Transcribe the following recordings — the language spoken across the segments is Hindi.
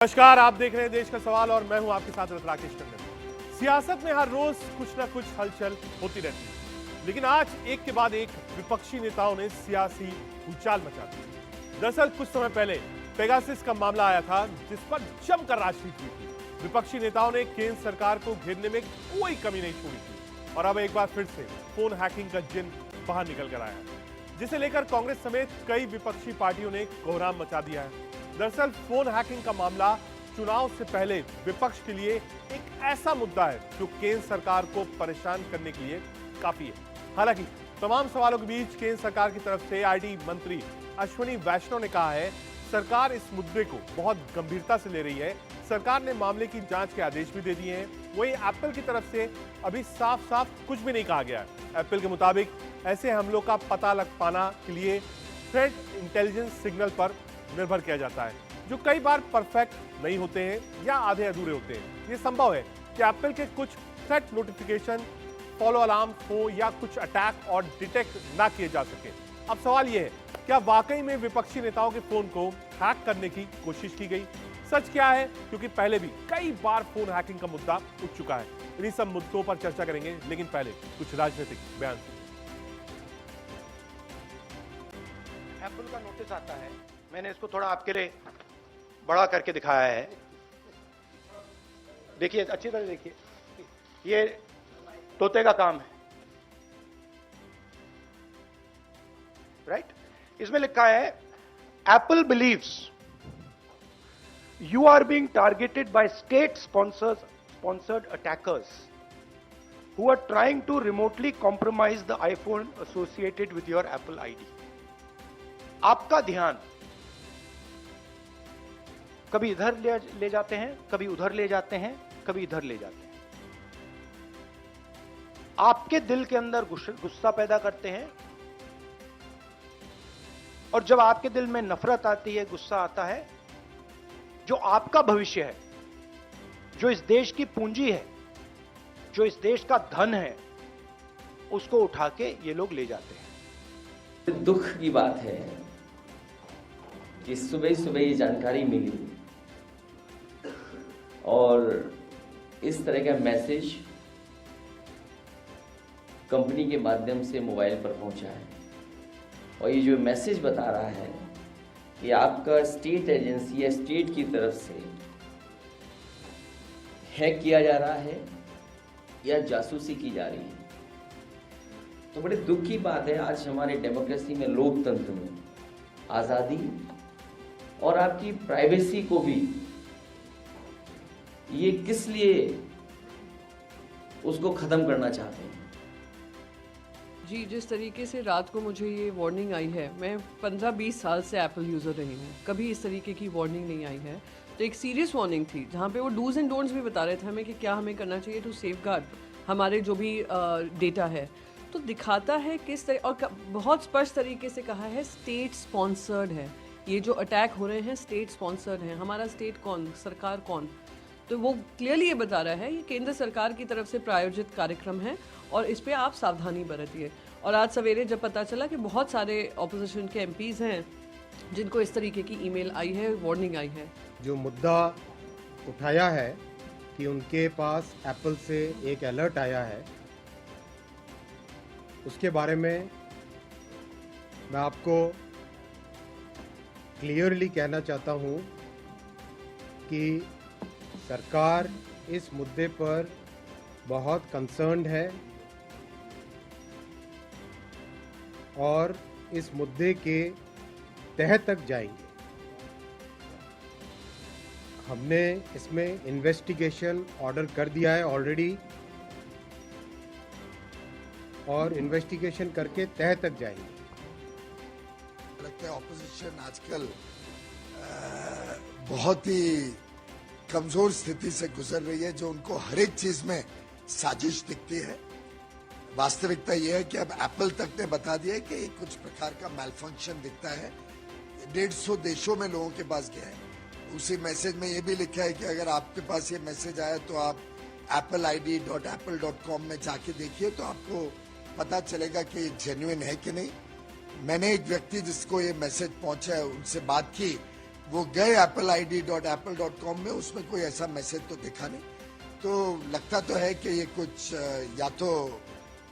नमस्कार, आप देख रहे हैं देश का सवाल और मैं हूं आपके साथ राकेश टंडन। सियासत में हर रोज कुछ ना कुछ हलचल होती रहती है, लेकिन आज एक के बाद एक विपक्षी नेताओं ने सियासी भूचाल मचा दी। दरअसल कुछ समय पहले पेगासस का मामला आया था, जिस पर जमकर राजनीति हुई थी। विपक्षी नेताओं ने केंद्र सरकार को घेरने में कोई कमी नहीं छोड़ी थी और अब एक बार फिर से फोन हैकिंग का जिन बाहर निकल कर आया, जिसे लेकर कांग्रेस समेत कई विपक्षी पार्टियों ने कोहराम मचा दिया है। दरअसल फोन हैकिंग का मामला चुनाव से पहले विपक्ष के लिए एक ऐसा मुद्दा है जो केंद्र सरकार को परेशान करने के लिए काफी है। हालांकि तमाम सवालों के बीच केंद्र सरकार की तरफ से आईटी मंत्री अश्विनी वैष्णव ने कहा है, सरकार इस मुद्दे को बहुत गंभीरता से ले रही है। सरकार ने मामले की जांच के आदेश भी दे दिए हैं। वहीं एप्पल की तरफ से अभी साफ साफ कुछ भी नहीं कहा गया है। एप्पल के मुताबिक ऐसे हमलों का पता लग पाना के लिए थ्रेट इंटेलिजेंस सिग्नल पर निर्भर किया जाता है, जो कई बार परफेक्ट नहीं होते हैं या आधे अधूरे होते हैं। ये संभव है कि एप्पल के कुछ थ्रेट नोटिफिकेशन फॉलो अलार्म हो या कुछ अटैक और डिटेक्ट ना किए जा सके। अब सवाल यह है, क्या वाकई में विपक्षी नेताओं के फोन को हैक करने की कोशिश की गई? सच क्या है? क्योंकि पहले भी कई बार फोन हैकिंग का मुद्दा उठ चुका है। इन्हीं सब मुद्दों पर चर्चा करेंगे, लेकिन पहले कुछ राजनीतिक बयान। एप्पल का नोटिस आता है, मैंने इसको थोड़ा आपके लिए बड़ा करके दिखाया है। देखिए, अच्छी तरह देखिए, ये तोते का काम है, राइट? इसमें लिखा है, Apple believes you are being targeted by state sponsored attackers who are trying to remotely compromise the iPhone associated with your Apple ID. आपका ध्यान कभी इधर ले जाते हैं, कभी उधर ले जाते हैं, कभी इधर ले जाते हैं। आपके दिल के अंदर गुस्सा पैदा करते हैं, और जब आपके दिल में नफरत आती है, गुस्सा आता है, जो आपका भविष्य है, जो इस देश की पूंजी है, जो इस देश का धन है, उसको उठा के ये लोग ले जाते हैं। दुख की बात है कि सुबह सुबह ये जानकारी मिली और इस तरह का मैसेज कंपनी के माध्यम से मोबाइल पर पहुंचा है। और ये जो मैसेज बता रहा है कि आपका स्टेट एजेंसी या स्टेट की तरफ से हैक किया जा रहा है या जासूसी की जा रही है। तो बड़े दुख की बात है, आज हमारे डेमोक्रेसी में, लोकतंत्र में आज़ादी और आपकी प्राइवेसी को भी ये किस लिए उसको ख़त्म करना चाहते हैं। जी, जिस तरीके से रात को मुझे ये वार्निंग आई है, मैं 15-20 साल से एप्पल यूज़र रही हूँ, कभी इस तरीके की वार्निंग नहीं आई है। तो एक सीरियस वार्निंग थी, जहाँ पे वो डूज एंड डोंट्स भी बता रहे थे हमें कि क्या हमें करना चाहिए टू सेफगार्ड हमारे जो भी डेटा है। तो दिखाता है किस तरह, और बहुत स्पष्ट तरीके से कहा है, स्टेट स्पॉन्सर्ड है। ये जो अटैक हो रहे हैं स्टेट स्पॉन्सर्ड हैं। हमारा स्टेट कौन, सरकार कौन? तो वो क्लियरली ये बता रहा है, ये केंद्र सरकार की तरफ से प्रायोजित कार्यक्रम है और इस पे आप सावधानी बरतिए। और आज सवेरे जब पता चला कि बहुत सारे ऑपोजिशन के एमपीज़ हैं जिनको इस तरीके की ईमेल आई है, वार्निंग आई है। जो मुद्दा उठाया है कि उनके पास एप्पल से एक अलर्ट आया है, उसके बारे में मैं आपको क्लियरली कहना चाहता हूँ कि सरकार इस मुद्दे पर बहुत कंसर्न्ड है और इस मुद्दे के तह तक जाएंगे। हमने इसमें इन्वेस्टिगेशन ऑर्डर कर दिया है ऑलरेडी, और इन्वेस्टिगेशन करके तह तक जाएंगे। लगता है ऑपोजिशन आजकल बहुत ही कमजोर स्थिति से गुजर रही है, जो उनको हर एक चीज में साजिश दिखती है। वास्तविकता यह है कि अब एप्पल तक ने बता दिया है कि कुछ प्रकार का मैलफंक्शन दिखता है। 150 देशों में लोगों के पास गया है। उसी मैसेज में यह भी लिखा है कि अगर आपके पास ये मैसेज आया तो आप appleid.apple.com में जाके देखिए, तो आपको पता चलेगा कि ये जेन्युइन है कि नहीं। मैंने एक व्यक्ति जिसको ये मैसेज पहुंचा है, उनसे बात की। वो गए appleid.apple.com में, उसमें कोई ऐसा मैसेज तो दिखा नहीं। तो लगता तो है कि ये कुछ या तो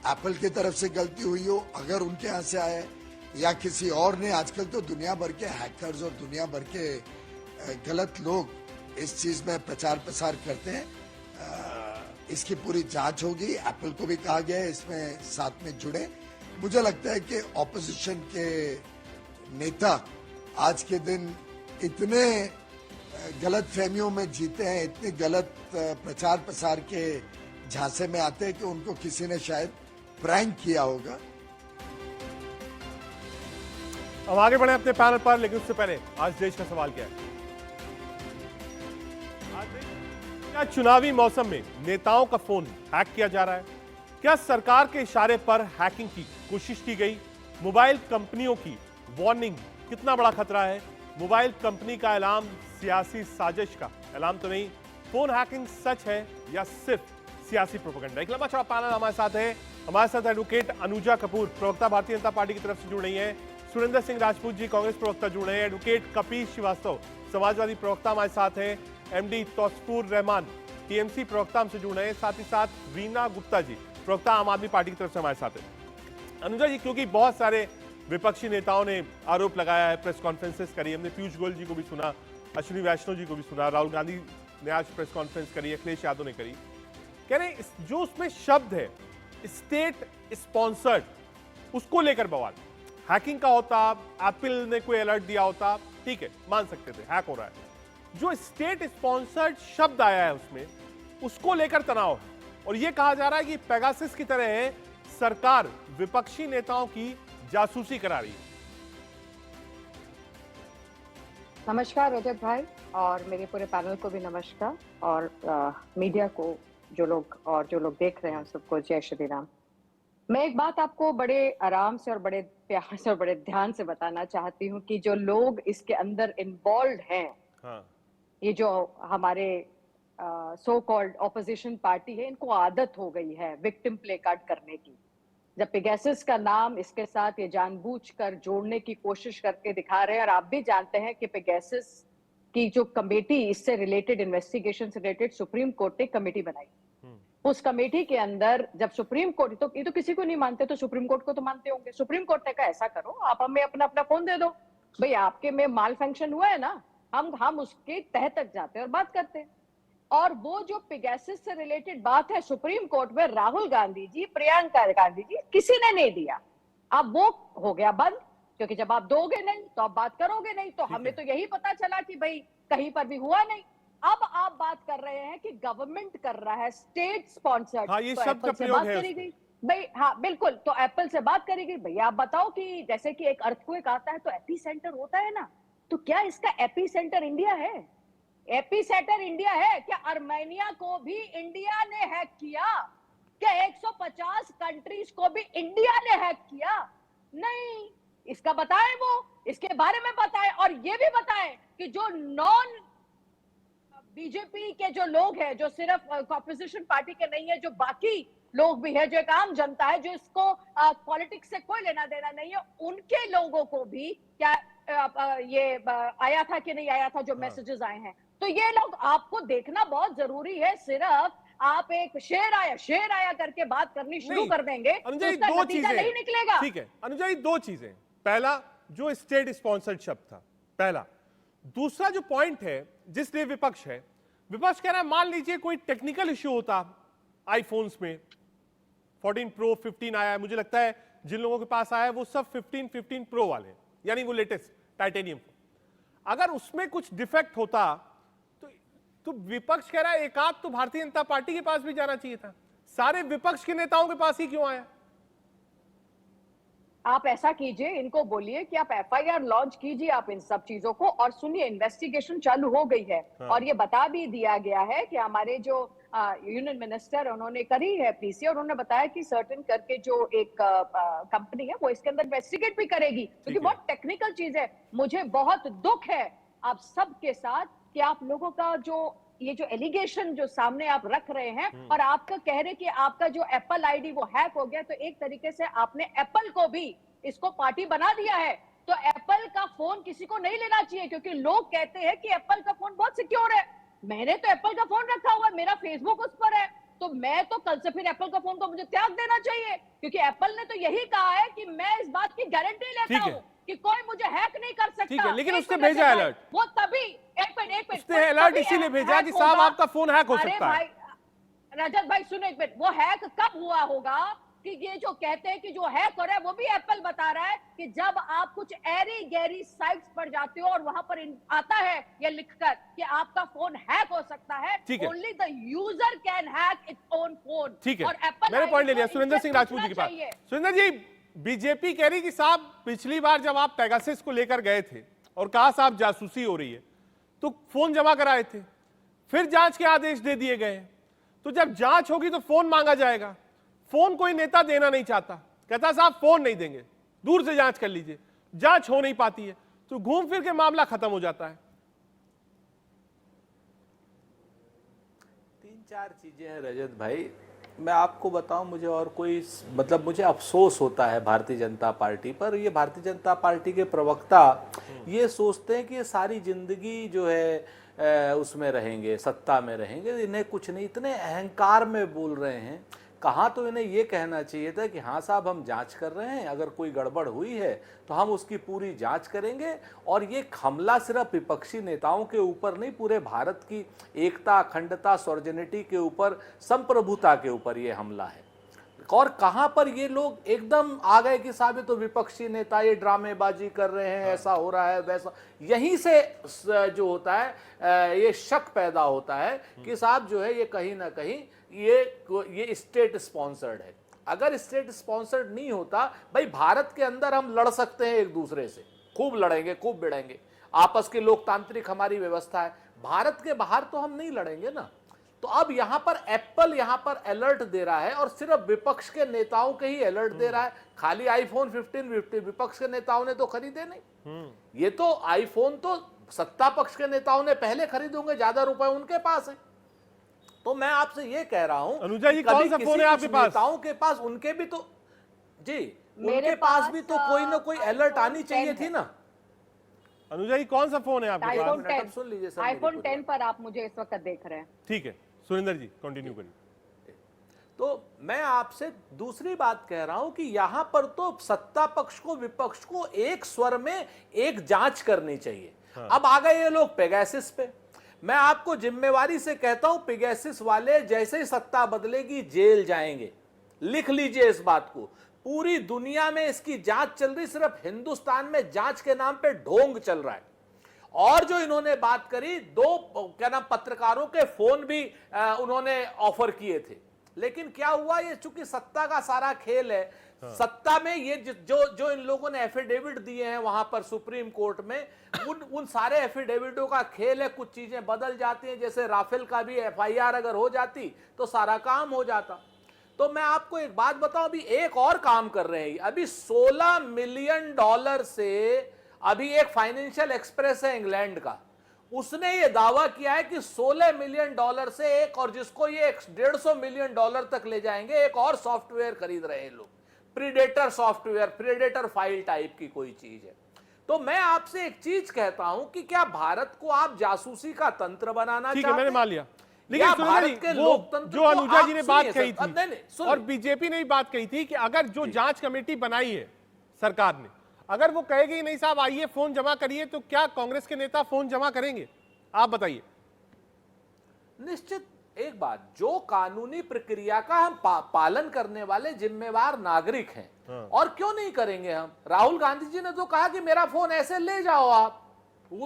एप्पल की तरफ से गलती हुई हो, अगर उनके यहाँ से आया है, या किसी और ने। आजकल तो दुनिया भर के हैकर्स और दुनिया भर के गलत लोग इस चीज में प्रचार प्रसार करते हैं। इसकी पूरी जांच होगी। एप्पल को भी कहा गया है इसमें साथ में जुड़े। मुझे लगता है कि ऑपोजिशन के नेता आज के दिन इतने गलत फहमियों में जीते हैं, इतने गलत प्रचार प्रसार के झांसे में आते हैं कि उनको किसी ने शायद प्रैंक किया होगा। अब आगे बढ़े अपने पैनल पर, लेकिन उससे पहले आज देश का सवाल क्या है? क्या चुनावी मौसम में नेताओं का फोन हैक किया जा रहा है? क्या सरकार के इशारे पर हैकिंग की कोशिश की गई? मोबाइल कंपनियों की वार्निंग कितना बड़ा खतरा है? मोबाइल कंपनी का ऐलान सियासी साजिश का ऐलान तो नहीं? फोन हैकिंग सच है या सिर्फ सियासी प्रोपेगेंडा? एक लंबा चौड़ा पैनल हमारे साथ है। हमारे साथ एडवोकेट अनुजा कपूर, प्रवक्ता भारतीय जनता पार्टी की तरफ से जुड़ रही हैं। सुरेंद्र सिंह राजपूत जी, कांग्रेस प्रवक्ता जुड़ रहे हैं। एडवोकेट कपिल श्रीवास्तव, समाजवादी प्रवक्ता हमारे साथ हैं। एमडी तौसीफुर रहमान, टीएमसी प्रवक्ता हमसे जुड़ रहे हैं। साथ ही साथ वीना गुप्ता जी, प्रवक्ता आम आदमी पार्टी की तरफ से हमारे साथ है। अनुजा जी, क्योंकि बहुत सारे विपक्षी नेताओं ने आरोप लगाया है, प्रेस कॉन्फ्रेंसेस करी, हमने पीयूष गोयल जी को भी सुना, अश्विनी वैष्णव जी को भी सुना, राहुल गांधी ने आज प्रेस कॉन्फ्रेंस करी, अखिलेश यादव ने करी। कह रहे जो उसमें शब्द है स्टेट स्पॉन्सर्ड, उसको लेकर बवाल। हैकिंग का होता, एप्पल ने कोई अलर्ट दिया होता, ठीक है, मान सकते थे हैक हो रहा है। जो स्टेट स्पॉन्सर्ड शब्द आया है उसमें, उसको लेकर तनाव है और यह कहा जा रहा है कि पेगासस की तरह है, सरकार विपक्षी नेताओं की जासूसी करा रही है। नमस्कार रजत भाई, और मेरे पूरे पैनल को भी नमस्कार, और मीडिया को जो लोग देख रहे हैं सबको जय श्री राम। मैं एक बात आपको बड़े आराम से और बड़े प्यार से और बड़े ध्यान से बताना चाहती हूँ कि जो लोग इसके अंदर इन्वॉल्व हैं, हाँ। ये जो हमारे सो कॉल्ड ऑपोजिशन पार्टी है, इनको आदत हो गई है विक्टिम प्ले कार्ड करने की। जब पेगासस का नाम इसके साथ ये जानबूझकर जोड़ने की कोशिश करके दिखा रहे हैं, और आप भी जानते हैं कि पेगासस की जो कमेटी इससे रिलेटेड, इन्वेस्टिगेशन से रिलेटेड, सुप्रीम कोर्ट ने कमेटी बनाई। उस कमेटी के अंदर जब सुप्रीम कोर्ट, तो ये तो किसी को नहीं मानते, तो सुप्रीम कोर्ट को तो मानते होंगे। सुप्रीम कोर्ट ने कहा ऐसा करो, आप हमें अपना फोन दे दो, भाई आपके में माल फंक्शन हुआ है ना, हम उसके तह तक जाते हैं और बात करते हैं। और वो जो पेगासस से रिलेटेड बात है सुप्रीम कोर्ट में, राहुल गांधी जी, प्रियंका गांधी जी, किसी ने नहीं दिया। अब वो हो गया बंद, क्योंकि जब आप दोगे नहीं तो आप बात करोगे नहीं। तो हमें तो यही पता चला कि भाई कहीं पर भी हुआ नहीं। अब आप बात कर रहे हैं कि गवर्नमेंट कर रहा है, स्टेट स्पॉन्सर्ड। हाँ, ये तो शब्द का एप्पल से प्रयोग बात है करी गई भाई, हाँ बिल्कुल, तो एप्पल से बात करेगी। भैया आप बताओ कि जैसे कि एक अर्थक्वेक आता है तो एपी सेंटर होता है ना, तो क्या इसका एपी सेंटर इंडिया है? एपी सेंटर इंडिया है क्या? आर्मेनिया को भी इंडिया ने हैक किया क्या? 150 कंट्रीज को भी इंडिया ने हैक किया? नहीं। इसका बताएं, वो इसके बारे में बताएं, और ये भी बताएं कि जो नॉन बीजेपी के जो लोग हैं, जो सिर्फ ऑपोजिशन पार्टी के नहीं है, जो बाकी लोग भी है, जो एक आम जनता है, जो इसको पॉलिटिक्स से कोई लेना देना नहीं है, उनके लोगों को भी क्या ये आया था कि नहीं आया था, जो मैसेजेस आए हैं। तो ये लोग आपको देखना बहुत जरूरी है। सिर्फ आप एक शेर आया करके बात करनी शुरू कर देंगे तो उसका नतीजा नहीं निकलेगा। ठीक है अनुजा जी, दो चीजें। पहला, जो स्टेट स्पॉन्सर्ड शब्द था, पहला। दूसरा जो पॉइंट है, जिसलिए विपक्ष है, विपक्ष कह रहा है मान लीजिए कोई टेक्निकल इश्यू होता आईफोन्स में, 14 प्रो 15 आया है, मुझे लगता है जिन लोगों के पास आया है वो सब 15 प्रो वाले, यानी वो लेटेस्ट टाइटेनियम। अगर उसमें कुछ डिफेक्ट होता तो विपक्ष कह रहा है एक आध तो भारतीय जनता पार्टी के पास भी जाना चाहिए था, सारे विपक्ष के नेताओं के पास ही क्यों आया? आप ऐसा कीजिए, इनको बोलिए कि आप एफआईआर लॉन्च कीजिए आप इन सब चीजों को, और सुनिए इन्वेस्टिगेशन चालू हो गई है। हाँ। और ये बता भी दिया गया है कि हमारे जो यूनियन मिनिस्टर उन्होंने करी है पीसी, और उन्होंने बताया कि सर्टेन करके जो एक कंपनी है वो इसके अंदर इन्वेस्टिगेट भी करेगी, क्योंकि बहुत टेक्निकल चीज है। मुझे बहुत दुख है आप सबके साथ कि आप लोगों का जो ये जो एलिगेशन जो सामने आप रख रहे हैं, और आपका कह रहे कि आपका जो एप्पल आईडी वो हैक हो गया, तो एक तरीके से आपने एप्पल को भी इसको पार्टी बना दिया है। तो एप्पल का फोन किसी को नहीं लेना चाहिए, क्योंकि लोग कहते हैं कि एप्पल का फोन बहुत सिक्योर है। मैंने तो एप्पल का फोन रखा हुआ है, मेरा फेसबुक उस पर है, तो मैं तो कल से फिर एप्पल का फोन को मुझे त्याग देना चाहिए, क्योंकि एप्पल ने तो यही कहा है कि मैं इस बात की गारंटी लेता हूं कि कोई मुझे हैक नहीं कर सकता। ठीक है, लेकिन एक उसने मिनट भेजा भाई, अलर्ट। वो तभी एक मिनट उसने अलर्ट इसीलिए भेजा कि साहब आपका फोन हैक हो अरे सकता है। भाई रजत भाई सुनो एक मिनट, वो हैक कब हुआ होगा कि ये जो कहते हैं कि जो हैक हो रहा है वो भी एप्पल बता रहा है कि जब आप कुछ एरी गैरी साइट्स पर जाते हो और वहां पर आता है ये लिखकर कि आपका फोन हैक हो सकता है, ठीक है। Only the user can hack its own phone. ठीक है, और एप्पल मैंने पॉइंट ले लिया। सुरेंद्र सिंह राजपूत जी के पास। सुरेंद्र जी, बीजेपी कह रही कि साहब पिछली बार जब आप पेगासस को लेकर गए थे और कहा साहब जासूसी हो रही है तो फोन जमा कराए थे, फिर जांच के आदेश दे दिए गए, तो जब जांच होगी तो फोन मांगा जाएगा। फोन कोई नेता देना नहीं चाहता, कहता साहब फोन नहीं देंगे, दूर से जांच कर लीजिए। जांच हो नहीं पाती है तो घूम फिर के मामला खत्म हो जाता है। 3-4 चीजें हैं रजत भाई, मैं आपको बताऊं, मुझे और कोई मतलब मुझे अफसोस होता है भारतीय जनता पार्टी पर। ये भारतीय जनता पार्टी के प्रवक्ता ये सोचते हैं कि ये सारी जिंदगी जो है उसमें रहेंगे, सत्ता में रहेंगे, इन्हें कुछ नहीं, इतने अहंकार में बोल रहे हैं। कहाँ तो इन्हें ये कहना चाहिए था कि हाँ साहब हम जांच कर रहे हैं, अगर कोई गड़बड़ हुई है तो हम उसकी पूरी जांच करेंगे। और ये हमला सिर्फ विपक्षी नेताओं के ऊपर नहीं, पूरे भारत की एकता, अखंडता, सॉवर्जिनिटी के ऊपर, संप्रभुता के ऊपर ये हमला है। और कहां पर ये लोग एकदम आ गए कि साहब ये तो विपक्षी नेता ये ड्रामेबाजी कर रहे हैं, ऐसा हो रहा है वैसा। यहीं से जो होता है ये शक पैदा होता है कि साहब जो है ये कहीं ना कहीं ये स्टेट स्पॉन्सर्ड है। अगर स्टेट स्पॉन्सर्ड नहीं होता, भाई भारत के अंदर हम लड़ सकते हैं एक दूसरे से, खूब लड़ेंगे, खूब भिड़ेंगे, आपस की लोकतांत्रिक हमारी व्यवस्था है। भारत के बाहर तो हम नहीं लड़ेंगे ना। तो अब यहां पर एप्पल यहां पर अलर्ट दे रहा है और सिर्फ विपक्ष के नेताओं के ही अलर्ट दे रहा है। खाली आईफोन 15 विपक्ष के नेताओं ने तो खरीदे नहीं, ये तो आईफोन तो सत्ता पक्ष के नेताओं ने पहले खरीदोगे, ज्यादा रुपए उनके पास है। तो मैं आपसे ये कह रहा हूं, अनुजा जी कौन सा फोन है आपके पास? नेताओं के पास उनके भी तो जी, मेरे उनके पास भी तो कोई ना कोई iPhone अलर्ट आनी चाहिए 10 थी ना। अनुजा जी कौन सा फोन है आपके पास? आईफोन मिनट, 10 सुन लीजिए सर, आईफोन मेरी 10 पर आप मुझे इस वक्त देख रहे हैं। ठीक है सुरेंद्र जी कंटिन्यू करिए। तो मैं आपसे दूसरी बात कह रहा हूं कि यहां पर तो सत्ता पक्ष को, विपक्ष को एक स्वर में एक जांच करनी चाहिए। अब आ गए ये लोग पेगासस पे। मैं आपको जिम्मेवारी से कहता हूं, पेगासस वाले जैसे ही सत्ता बदलेगी जेल जाएंगे, लिख लीजिए इस बात को। पूरी दुनिया में इसकी जांच चल रही, सिर्फ हिंदुस्तान में जांच के नाम पे ढोंग चल रहा है। और जो इन्होंने बात करी, 2 क्या नाम पत्रकारों के फोन भी उन्होंने ऑफर किए थे, लेकिन क्या हुआ, ये चूंकि सत्ता का सारा खेल है, सत्ता में ये जो इन लोगों ने एफिडेविट दिए हैं वहां पर सुप्रीम कोर्ट में, उन सारे एफिडेविटों का खेल है। कुछ चीजें बदल जाती हैं, जैसे राफेल का भी एफआईआर अगर हो जाती तो सारा काम हो जाता। तो मैं आपको एक बात बताऊं, अभी एक और काम कर रहे हैं। अभी $16 मिलियन से, अभी एक फाइनेंशियल एक्सप्रेस है इंग्लैंड का, उसने ये दावा किया है कि $16 मिलियन से एक, और जिसको ये $150 मिलियन तक ले जाएंगे, एक और सॉफ्टवेयर खरीद रहे हैं लोग, predator software, predator file type की कोई चीज है। तो मैं आपसे एक चीज कहता हूं कि क्या भारत को आप जासूसी का तंत्र बनाना ठीक चाहते है, मैंने हैं? मान लिया। लेकिन सुरेंद्र जी, वो जो अनुजा जी ने बात कही थी और बीजेपी ने भी बात कही थी कि अगर जो जांच कमेटी बनाई है सरकार ने, अगर वो कहेगी नहीं साहब आइए फोन जमा करिए, तो क्या कांग्रेस के नेता फोन जमा करेंगे? आप बताइए। निश्चित एक बात, जो कानूनी प्रक्रिया का हम पालन करने वाले जिम्मेवार नागरिक हैं, और क्यों नहीं करेंगे हम? राहुल गांधी जी ने तो कहा कि मेरा फोन ऐसे ले जाओ आप,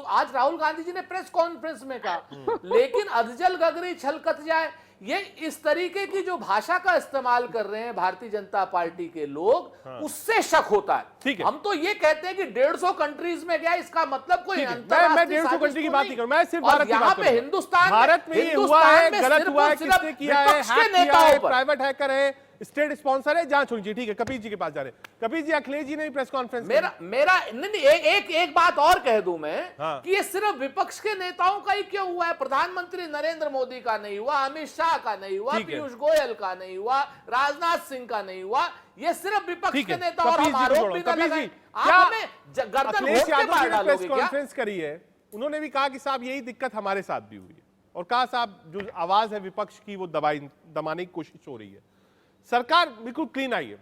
आज राहुल गांधी जी ने प्रेस कॉन्फ्रेंस में कहा। लेकिन अधजल गगरी छलकत जाए, ये इस तरीके की जो भाषा का इस्तेमाल कर रहे हैं भारतीय जनता पार्टी के लोग, उससे शक होता है। ठीक है, हम तो ये कहते हैं कि 150 कंट्रीज में गया, इसका मतलब कोई मैं 150 कंट्री की बात नहीं करूं, मैं सिर्फ भारत की यहाँ बात पे करूं। हिंदुस्तान, भारत में ये हुआ है, गलत हुआ है, किसने किया है, हैक किया है, प्राइवेट हैकर है, स्टेट स्पॉन्सर है, जांच होनी चाहिए। ठीक है, कपिल जी के पास जा रहे हैं। कपिल जी, अखिलेश जी ने भी प्रेस कॉन्फ्रेंस मेरा नहीं, एक बात और कह दूं मैं, हाँ। कि ये सिर्फ विपक्ष के नेताओं का ही क्यों हुआ है? प्रधानमंत्री नरेंद्र मोदी का नहीं हुआ, अमित शाह का नहीं हुआ, पीयूष गोयल का नहीं हुआ, राजनाथ सिंह का नहीं हुआ, ये सिर्फ विपक्ष के नेता। और हम आरोप भी कर रहे हैं, आप हमें गर्दन घोंट के मार डालोगे क्या? कॉन्फ्रेंस करी है, उन्होंने भी कहा कि साहब यही दिक्कत हमारे साथ भी हुई है, और कहा साहब जो आवाज है विपक्ष की वो दबाने की कोशिश हो रही है। सरकार बिल्कुल क्लीन आई है।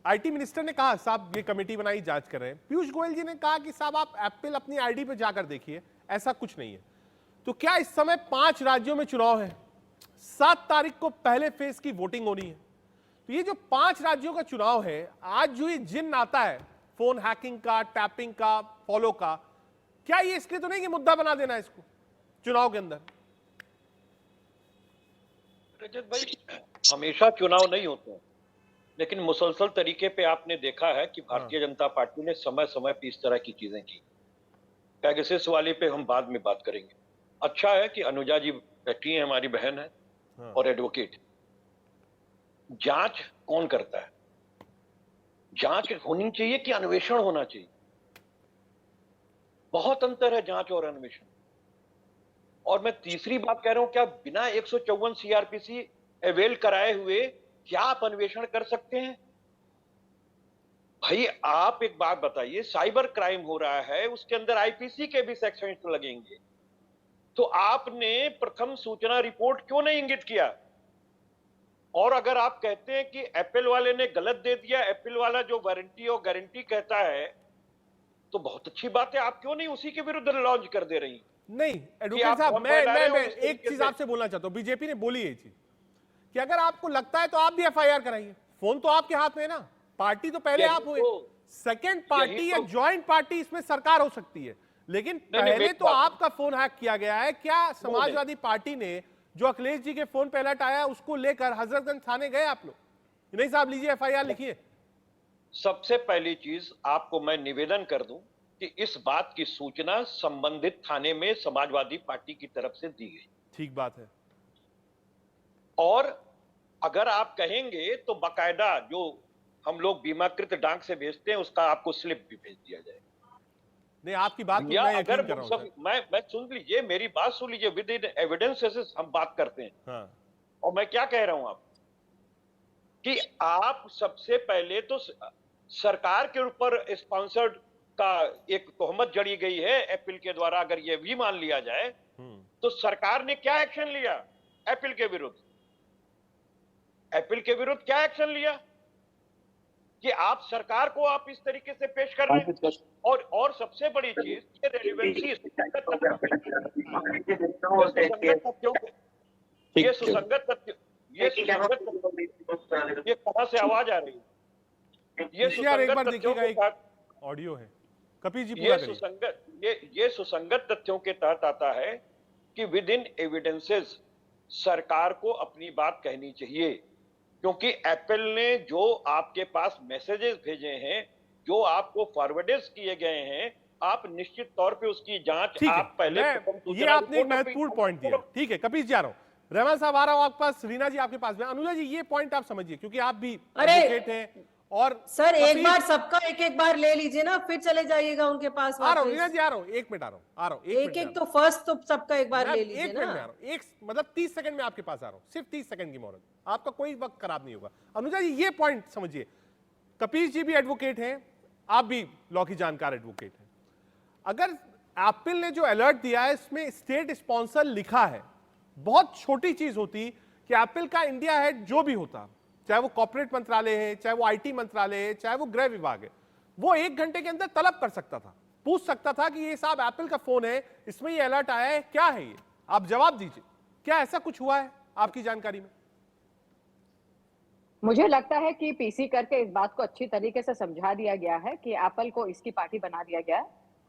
आईटी मिनिस्टर ने कहा साहब ये कमेटी बनाई, जांच कर रहे हैं। पीयूष गोयल जी ने कहा कि साहब आप एप्पल अपनी आईडी पे जाकर देखिए, ऐसा कुछ नहीं है। तो क्या इस समय 5 राज्यों में चुनाव है, 7 तारीख को पहले फेज की वोटिंग होनी है। तो ये जो 5 राज्यों का चुनाव है, आज जो ये जिन्न आता है फोन हैकिंग का, टैपिंग का, फॉलो का, क्या ये इसलिए तो नहीं कि मुद्दा बना देना है इसको चुनाव के अंदर? रजत भाई, हमेशा चुनाव नहीं होते हैं, लेकिन मुसलसल तरीके पे आपने देखा है कि भारतीय जनता पार्टी ने समय समय पे इस तरह की चीजें की। पेगासस वाले पे हम बाद में बात करेंगे। अच्छा है कि अनुजा जी बैठी है, हमारी बहन है और एडवोकेट। जांच कौन करता है? जांच होनी चाहिए कि अन्वेषण होना चाहिए? बहुत अंतर है जांच और अन्वेषण। और मैं तीसरी बात कह रहा हूं, क्या बिना 154 सीआरपीसी अवेल कराए हुए क्या आप अन्वेषण कर सकते हैं? भाई आप एक बात बताइए, साइबर क्राइम हो रहा है, उसके अंदर आईपीसी के भी सेक्शन लगेंगे, तो आपने प्रथम सूचना रिपोर्ट क्यों नहीं इंगित किया? और अगर आप कहते हैं कि एप्पल वाले ने गलत दे दिया, एप्पल वाला जो वारंटी और गारंटी कहता है, तो बहुत अच्छी बात है, आप क्यों नहीं उसी के विरुद्ध लॉन्च कर दे रही? नहीं एडवोकेट साहब, मैं एक चीज आपसे बोलना चाहता हूं। बीजेपी ने बोली ये चीज कि अगर आपको लगता है तो आप भी एफआईआर कराइए, फोन तो आपके हाथ में है ना, पार्टी तो पहले आप हुए, सेकंड पार्टी या ज्वाइंट पार्टी इसमें सरकार हो सकती है, लेकिन पहले तो आपका फोन हैक किया गया है। क्या समाजवादी पार्टी ने जो अखिलेश जी के फोन पे अलर्ट आया उसको लेकर हजरतगंज थाने गए आप लोग? नहीं साहब, लीजिए एफआईआर लिखिए। सबसे पहली चीज आपको मैं निवेदन कर दूं कि इस बात की सूचना संबंधित थाने में समाजवादी पार्टी की तरफ से दी गई। ठीक बात है। और अगर आप कहेंगे तो बाकायदा जो हम लोग बीमाकृत डाक से भेजते हैं उसका आपको स्लिप भी भेज दिया जाएगा। नहीं, आपकी बात या मैं अगर यकीन कर रहा हूं। मैं सुन लीजिए, मेरी बात सुन लीजिए, विद इन एविडेंसेस हम बात करते हैं। हाँ। और मैं क्या कह रहा हूं आप कि आप सबसे पहले तो सरकार के ऊपर स्पॉन्सर्ड का एक तोहमत जड़ी गई है एप्पल के द्वारा। अगर ये भी मान लिया जाए तो सरकार ने क्या एक्शन लिया एप्पल के विरुद्ध? एप्पल के विरुद्ध क्या एक्शन लिया कि आप सरकार को आप इस तरीके से पेश कर रहे हैं? और सबसे बड़ी चीज, ये रेलिवेंसी ये सुसंगत तथ्य, ये कहां से आवाज आ रही है? ये सुसंगत तथ्यों के तहत ऑडियो है। कपिल जी पूरा करिए। ये सुसंगत तथ्यों के तहत आता है कि विद इन एविडेंसेस सरकार को अपनी बात कहनी चाहिए, क्योंकि एप्पल ने जो आपके पास मैसेजेस भेजे हैं, जो आपको फॉरवर्डेड किए गए हैं, आप निश्चित तौर पे उसकी जांच आप पहले ये आपने एक महत्वपूर्ण पॉइंट दिया। ठीक है कपिल जी, आ रहा हूं। रहमान साहब आ रहा हूं आपके पास, रीना जी आपके पास में। अनुजा जी ये पॉइंट आप समझिए, क्योंकि आप भी एडवोकेट हैं। और सर एक बार सबका एक बार ले लीजिए ना, फिर चले जाइएगा उनके पास। आ रहा हूं रीना जी, आ रहा हूं, 1 मिनट आ रहा हूं। एक तो फर्स्ट तो सबका एक बार ले लीजिए ना। 1 मिनट में आ रहा हूं, एक मतलब 30 सेकंड में आपके पास आ रहा हूं, सिर्फ 30 सेकंड की मोहलत, आपका कोई वक्त खराब नहीं होगा। अनुजा जी ये पॉइंट समझिए, कपिल जी भी एडवोकेट हैं, आप भी लॉ की जानकार एडवोकेट हैं। अगर एप्पल ने जो अलर्ट दिया है इसमें स्टेट स्पॉन्सर लिखा है, बहुत छोटी चीज होती कि एप्पल का इंडिया हेड जो भी होता, चाहे वो कॉर्पोरेट मंत्रालय है, चाहे वो आईटी मंत्रालय है, चाहे वो गृह विभाग है, वो 1 घंटे के अंदर तलब कर सकता था, पूछ सकता था कि ये साहब एप्पल का फोन है, इसमें ये अलर्ट आया है, क्या है ये, आप जवाब दीजिए। क्या ऐसा कुछ हुआ है आपकी जानकारी में? मुझे लगता है कि पीसी करके इस बात को अच्छी तरीके से समझा दिया गया है कि एप्पल को इसकी पार्टी बना दिया गया है।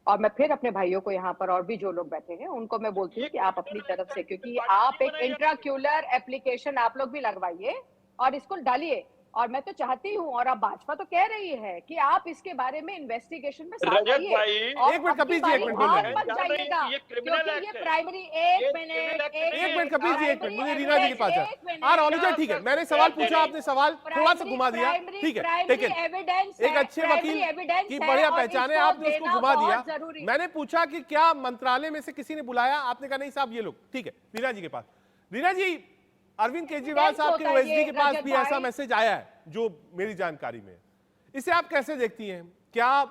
और मैं फिर अपने भाइयों को यहाँ पर और भी जो लोग बैठे हैं उनको मैं बोलती हूँ कि आप अपनी तरफ से, क्योंकि आप एक इंट्राक्यूलर एप्लीकेशन आप लोग भी लगवाइए और इसको डालिए। और मैं तो चाहती हूँ, और अब भाजपा तो कह रही है कि आप इसके बारे में इन्वेस्टिगेशन में साथ आइए। एक मिनट कपिल जी, एक मिनट बोल रहे हैं। जाइएगा, क्योंकि ये प्राइमरी एक मिनट कपिल जी एक मिनट, मुझे रीना जी के पास है। अनुजा ठीक है, मैंने सवाल पूछा, आपने सवाल थोड़ा सा घुमा दिया, ठीक है, लेकिन एक अच्छे वकील की बढ़िया पहचान है, आपने उसको घुमा दिया। मैंने पूछा कि क्या मंत्रालय में से किसी ने बुलाया, आपने कहा नहीं साहब ये लोग, ठीक है। रीना जी के पास, रीना जी अरविंद केजरीवाल साहब के ओएसडी के पास भी ऐसा मैसेज आया है जो मेरी जानकारी में है, इसे आप कैसे देखती हैं? क्या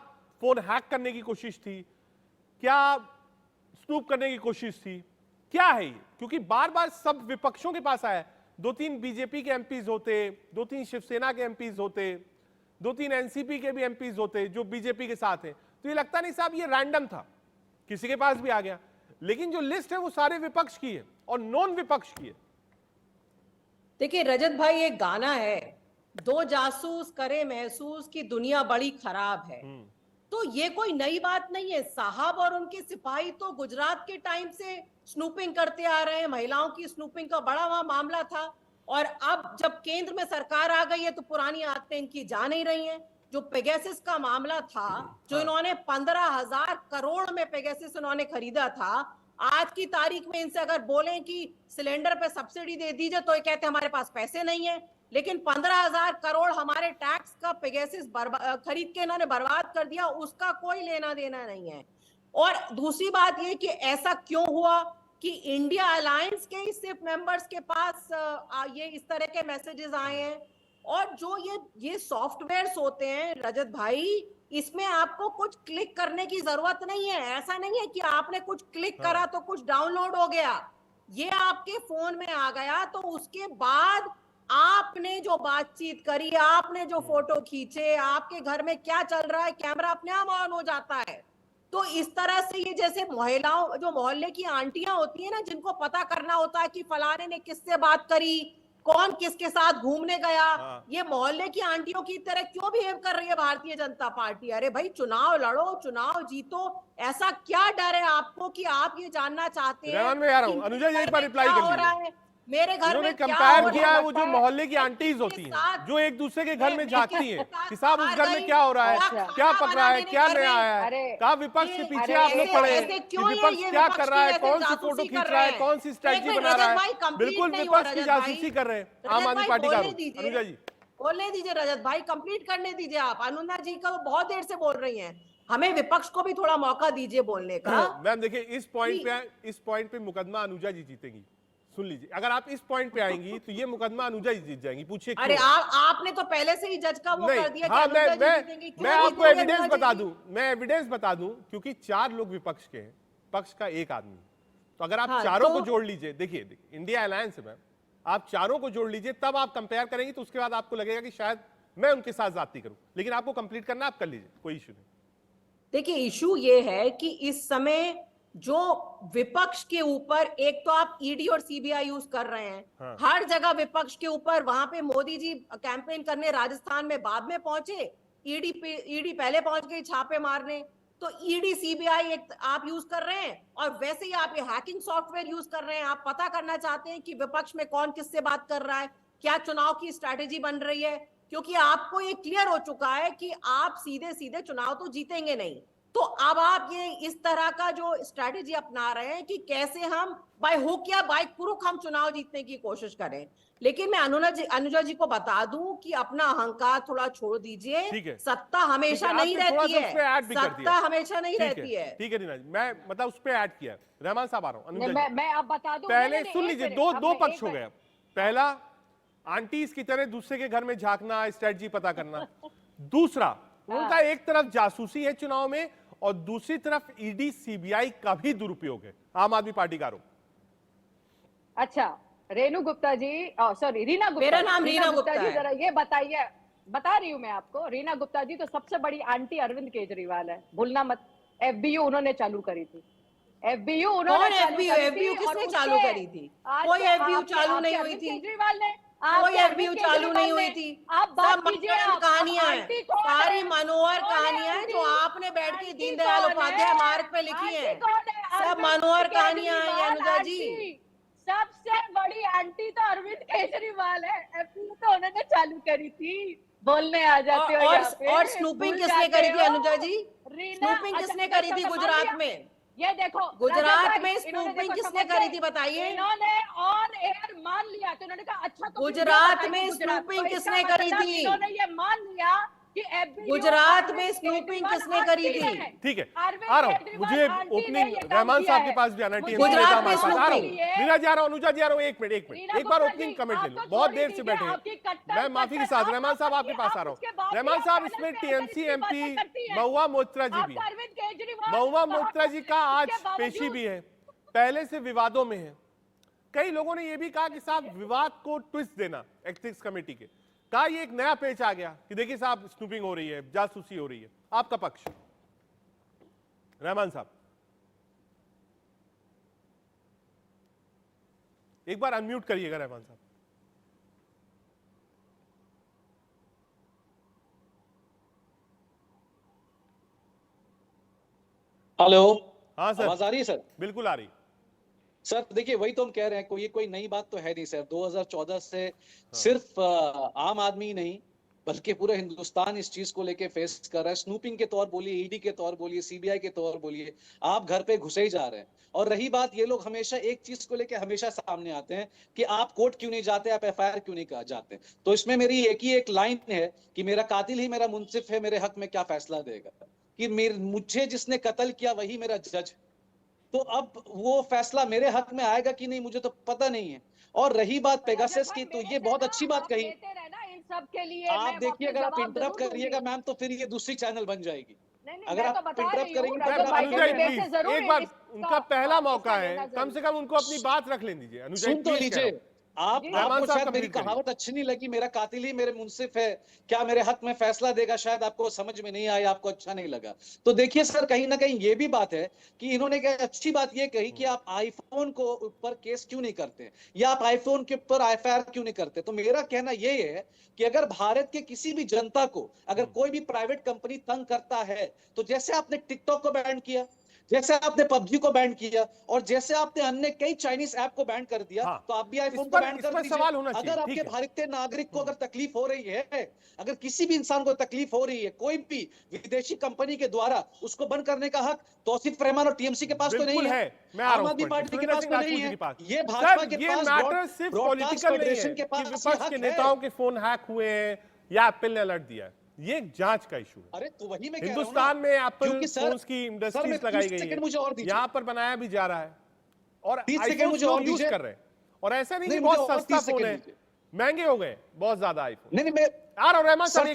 फोन हैक करने की कोशिश थी, क्या स्नूप करने की कोशिश थी, क्या है ये? क्योंकि बार बार सब विपक्षों के पास आया है, 2-3 बीजेपी के एमपीज होते, 2-3 शिवसेना के एमपीज होते, 2-3 एनसीपी के भी एमपीज होते जो बीजेपी के साथ हैं, तो ये लगता नहीं साहब ये रैंडम था, किसी के पास भी आ गया। लेकिन जो लिस्ट है वो सारे विपक्ष की है और नॉन विपक्ष की है। देखिए रजत भाई, एक गाना है, दो जासूस करे महसूस की दुनिया बड़ी खराब है, तो ये कोई नई बात नहीं है। साहब और उनके सिपाही तो गुजरात के टाइम से स्नूपिंग करते आ रहे हैं, महिलाओं की स्नूपिंग का बड़ा वहां मामला था, और अब जब केंद्र में सरकार आ गई है तो पुरानी आदतें इनकी जा नहीं रही हैं। जो पेगासस का मामला था, जो इन्होंने 15,000 करोड़ में पेगासस इन्होंने खरीदा था, आज की तारीख में इनसे अगर बोलें कि सिलेंडर पे सब्सिडी दे दीजिए तो ये कहते हैं हमारे पास पैसे नहीं है। लेकिन 15,000 करोड़ हमारे टैक्स का पेगासस खरीद के इन्होंने बर्बाद कर दिया, उसका कोई लेना देना नहीं है। और दूसरी बात ये कि ऐसा क्यों हुआ कि इंडिया अलायंस के ही सिर्फ मेंबर्स के पास ये इस तरह के मैसेजेस आए हैं। और जो ये सॉफ्टवेयर्स होते हैं रजत भाई, इसमें आपको कुछ क्लिक करने की जरूरत नहीं है। ऐसा नहीं है कि आपने कुछ क्लिक करा तो कुछ डाउनलोड हो गया, ये आपके फोन में आ गया तो उसके बाद आपने जो बातचीत करी, आपने जो फोटो खींचे, आपके घर में क्या चल रहा है, कैमरा अपने आप ऑन हो जाता है। तो इस तरह से ये जैसे महिलाओं, जो मोहल्ले की आंटियां होती है ना, जिनको पता करना होता है कि फलाने ने किससे बात करी, कौन किसके साथ घूमने गया, ये मोहल्ले की आंटियों की तरह क्यों बिहेव कर रही है भारतीय जनता पार्टी? अरे भाई, चुनाव लड़ो, चुनाव जीतो, ऐसा क्या डर है आपको कि आप ये जानना चाहते हैं? मैं आ रहा हूं, अनुजा जी एक बार रिप्लाई कर लीजिए। मेरे घर में कंपेयर किया है वो जो मोहल्ले की आंटीज होती हैं, जो एक दूसरे के घर में झांकती हैं कि साहब उस घर में क्या हो रहा है, क्या पक रहा है, क्या नया आया है, कहा विपक्ष के पीछे आप लोग पड़े कि विपक्ष क्या कर रहा है, कौन सी फोटो खींच रहा है, कौन सी स्ट्रेटजी बना रहा है। बिल्कुल विपक्ष की जासूसी कर रहे हैं आम आदमी पार्टी का। अनुजा जी बोलने दीजिए रजत भाई, कंप्लीट करने दीजिए आप। अनुजा जी का बहुत देर से बोल रही हैं, हमें विपक्ष को भी थोड़ा मौका दीजिए बोलने का। मैम देखिए, इस पॉइंट पे मुकदमा अनुजा जी जीतेगी। सुन लीजिए, अगर आप इस पॉइंट पे आएंगी तो ये मुकदमा अनुजा जी जीत जाएंगी। पूछिए अरे आपने तो पहले से ही जज का वो कर दिया। हाँ, मैं आपको एविडेंस बता दूं, मैं एविडेंस बता दूं, क्योंकि 4 लोग विपक्ष के हैं, पक्ष का 1 आदमी। तो अगर आप चारों को जोड़ लीजिए, देखिए इंडिया अलायंस है मैम, आप चारों को जोड़ लीजिए, तब आप कंपेयर करेंगे तो उसके बाद आपको लगेगा कि शायद मैं उनके साथ ज्यादती करूं। लेकिन आपको कंप्लीट करना, आप कर लीजिए, कोई इशू नहीं। देखिए, इशू ये है कि इस समय जो विपक्ष के ऊपर, एक तो आप ईडी और सीबीआई यूज कर रहे हैं, हाँ। हर जगह विपक्ष के ऊपर, वहां पे मोदी जी कैंपेन करने राजस्थान में बाद में पहुंचे, ईडी पहले पहुंच गई छापे मारने। तो ईडी सीबीआई एक आप यूज कर रहे हैं, और वैसे ही आप ये हैकिंग सॉफ्टवेयर यूज कर रहे हैं। आप पता करना चाहते हैं कि विपक्ष में कौन किससे बात कर रहा है, क्या चुनाव की स्ट्रैटेजी बन रही है, क्योंकि आपको ये क्लियर हो चुका है कि आप सीधे सीधे चुनाव तो जीतेंगे नहीं। तो अब आप ये इस तरह का जो स्ट्रैटेजी अपना रहे हैं कि कैसे हम बाय हुक या बाय क्रुक हम चुनाव जीतने की कोशिश करें। लेकिन मैं अनुजा जी को बता दूं कि अपना अहंकार थोड़ा छोड़ दीजिए। सत्ता हमेशा नहीं रहती है, सत्ता हमेशा नहीं रहती है। ठीक है रीना जी, मैं मतलब उस पर ऐड किया। रहमान साहब आ रहा हूँ। मैं आप बता दूं, पहले सुन लीजिए, दो पक्ष हो गए। पहला, आंटीज की तरह दूसरे के घर में झांकना, स्ट्रैटेजी पता करना। दूसरा, उनका एक तरफ जासूसी है चुनाव में, और दूसरी तरफ ईडी सीबीआई का भी दुरुपयोग है आम आदमी पार्टी का आरोप। अच्छा, रेणु गुप्ता जी, सॉरी रीना गुप्ता, मेरा नाम रीना गुप्ता जी, जरा ये बताइए, बता रही हूं मैं आपको, रीना गुप्ता जी तो सबसे बड़ी आंटी अरविंद केजरीवाल है, भूलना मत। एफबीयू उन्होंने चालू करी थी, एफबीयू उन्होंने एफबीयू किसने चालू करी थी? कोई एफबीयू चालू नहीं हुई थी, केजरीवाल ने कोई एफबीयू चालू नहीं हुई थी। सब कहानियां हैं, सारी मनोहर कहानियां हैं जो आपने बैठ के दीनदयाल उपाध्याय मार्ग पे लिखी है, सब मनोहर कहानियां हैं अनुजा जी। सबसे बड़ी आंटी तो अरविंद केजरीवाल है, एफबीयू तो उन्होंने चालू करी थी। बोलने आ जाते हो और स्नूपिंग किसने करी थी अनुजा जी? स्नूपिंग किसने करी थी गुजरात में? ये देखो गुजरात रजत में भाई, इन्होंने स्नूपिंग देखो किसने समझ करी गए? थी बताइए? इन्होंने ऑन एयर मान लिया, तो इन्होंने कहा अच्छा तो गुजरात बताइए में गुजरात। स्नूपिंग तो इसका किसने करी मतलब थी? इन्होंने ये मान लिया कि FBO गुजरात अरविंद में स्नूपिंग केजरीवाल किसने करी आंटी थी? है। ठीक है, अरविंद आ रहा हूँ। केजरीवाल मुझे आंटी ने ओपनिंग ये काम रहमान किया साहब के है। पास भी आना है, मुझे टीएमसी नेता गुजरात हमारे में पास। आ रहा हूँ, स्नूपिंग। नीरज जी आ रहा हूँ, अनुजा जी आ रहा हूँ, एक मिनट रीना एक बार गुप्ता ओपनिंग जी, कमेंट ले आप लो, तो बहुत छोड़ देर ही से दीजिए, बैठे हैं। आपकी कट्टर मैं माफी के कट्टर साथ आप रहमान साहब आप आपके पास आ रहा उसके हूँ। बाद भी रहमान आप साहब, पैनल इसमें पे आकर टीएमसी इतनी एमपी बातें करती हैं। महुआ मोइत्रा जी भी आपका अरविंद केजरीवाल महुआ कहा मोइत्रा जी का आज उसके बावजूद- पेशी भी है, पहले से विवादों में है। कई लोगों ने यह भी कहा कि साहब विवाद को ट्विस्ट देना एथिक्स कमेटी के, कहा ये एक नया पेच आ गया कि देखिए साहब स्नूपिंग हो रही है, जासूसी हो रही है। आपका पक्ष रहमान साहब, एक बार अनम्यूट करिएगा रहमान साहब। हेलो, हाँ सर, आवाज आ रही है सर? बिल्कुल आ रही। सर देखिए, वही तो हम कह रहे हैं, कोई नई बात तो है नहीं सर। 2014 से सिर्फ आम आदमी ही नहीं बल्कि पूरा हिंदुस्तान इस चीज को लेके फेस कर रहा है। स्नूपिंग के तौर बोलिए, ईडी के तौर बोलिए, सीबीआई के तौर बोलिए, आप घर पे घुसे ही जा रहे हैं। और रही बात, ये लोग हमेशा एक चीज को लेके हमेशा सामने आते हैं कि आप कोर्ट क्यों नहीं जाते, आप एफआईआर क्यों नहीं जाते। तो इसमें मेरी एक लाइन है कि मेरा कातिल ही मेरा मुंसिफ है, मेरे हक में क्या फैसला देगा। कि मुझे जिसने कत्ल किया वही मेरा जज। तो अब वो फैसला मेरे हक में आएगा कि नहीं मुझे तो पता नहीं है। और रही बात पेगासस की, तो ये बहुत अच्छी बात कही। इन सब के लिए आप देखिए, अगर आप इंटरप्ट करिएगा मैम तो फिर ये दूसरी चैनल बन जाएगी। अगर आप इंटरप्ट करेंगे तो अनुजा प्लीज, एक बार उनका पहला मौका है, कम से कम उनको अपनी बात रख लेने दीजिए। अनुजा सुन तो लीजिए, आपको शायद मेरी करिए। कहावत अच्छी नहीं लगी, मेरा कातिल ही मेरे मुंसिफ है, क्या मेरे हक में फैसला देगा, शायद आपको समझ में नहीं आया, आपको अच्छा नहीं लगा। तो देखिए सर, कहीं ना कहीं ये भी बात है कि इन्होंने अच्छी बात ये कही कि आप आईफोन को ऊपर केस क्यों नहीं करते, या आप आईफोन के ऊपर एफआईआर क्यों नहीं करते। तो मेरा कहना ये है कि अगर भारत के किसी भी जनता को अगर कोई भी प्राइवेट कंपनी तंग करता है, तो जैसे आपने टिकटॉक को बैन किया, जैसे आपने पबजी को बैन किया, और जैसे आपने अन्य कई चाइनीज ऐप को बैन कर दिया, तो आप भी आईफोन को बैन कर दीजिए। अगर आपके भारतीय नागरिक को अगर तकलीफ हो रही है, अगर किसी भी इंसान को तकलीफ हो रही है कोई भी विदेशी कंपनी के द्वारा, उसको बंद करने का हक तौसीफ रहमान और टीएमसी के पास तो नहीं है, आम आदमी पार्टी के पास तो नहीं है, ये भाजपा के पास, सिर्फ पॉलिटिकल फेडरेशन के पास, विपक्ष के नेताओं के फोन हैक हुए हैं या एप्पल ने अलर्ट दिया है, ये एक जांच का इशू है। अरे तो वही मैं हिंदुस्तान में एप्पल फोन्स की इंडस्ट्रीज लगाई गई है, यहाँ पर बनाया भी जा रहा है और आईफोन लोग यूज कर रहे हैं। और ऐसा नहीं कि बहुत सस्ता फोन है, महंगे हो गए बहुत ज्यादा आईफोन। नहीं मैं आ रहा हूं रहमान साहब,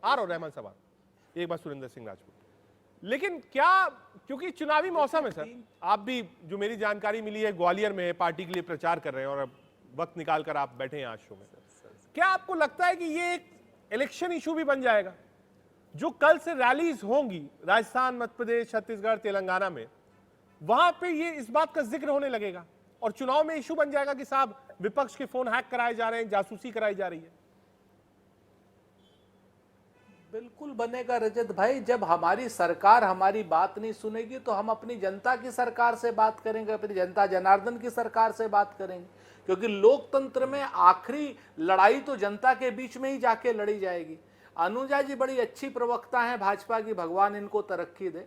आ रहा हूं रहमान साहब, एक बार सुरेंद्र सिंह राजपूत। लेकिन क्या, क्योंकि चुनावी मौसम है सर, आप भी जो मेरी जानकारी मिली है ग्वालियर में पार्टी के लिए प्रचार कर रहे हैं और अब वक्त निकालकर आप बैठे हैं आज शो में, क्या आपको लगता है कि ये एक इलेक्शन इशू भी बन जाएगा? जो कल से रैलीज होंगी राजस्थान, मध्य प्रदेश, छत्तीसगढ़, तेलंगाना में, वहां पे ये इस बात का जिक्र होने लगेगा और चुनाव में इशू बन जाएगा कि साहब विपक्ष के फोन हैक कराए जा रहे हैं, जासूसी कराई जा रही है। बिल्कुल बनेगा रजत भाई। जब हमारी सरकार हमारी बात नहीं सुनेगी तो हम अपनी जनता की सरकार से बात करेंगे, अपनी जनता जनार्दन की सरकार से बात करेंगे, क्योंकि लोकतंत्र में आखिरी लड़ाई तो जनता के बीच में ही जाके लड़ी जाएगी। अनुजा जी बड़ी अच्छी प्रवक्ता हैं भाजपा की, भगवान इनको तरक्की दे,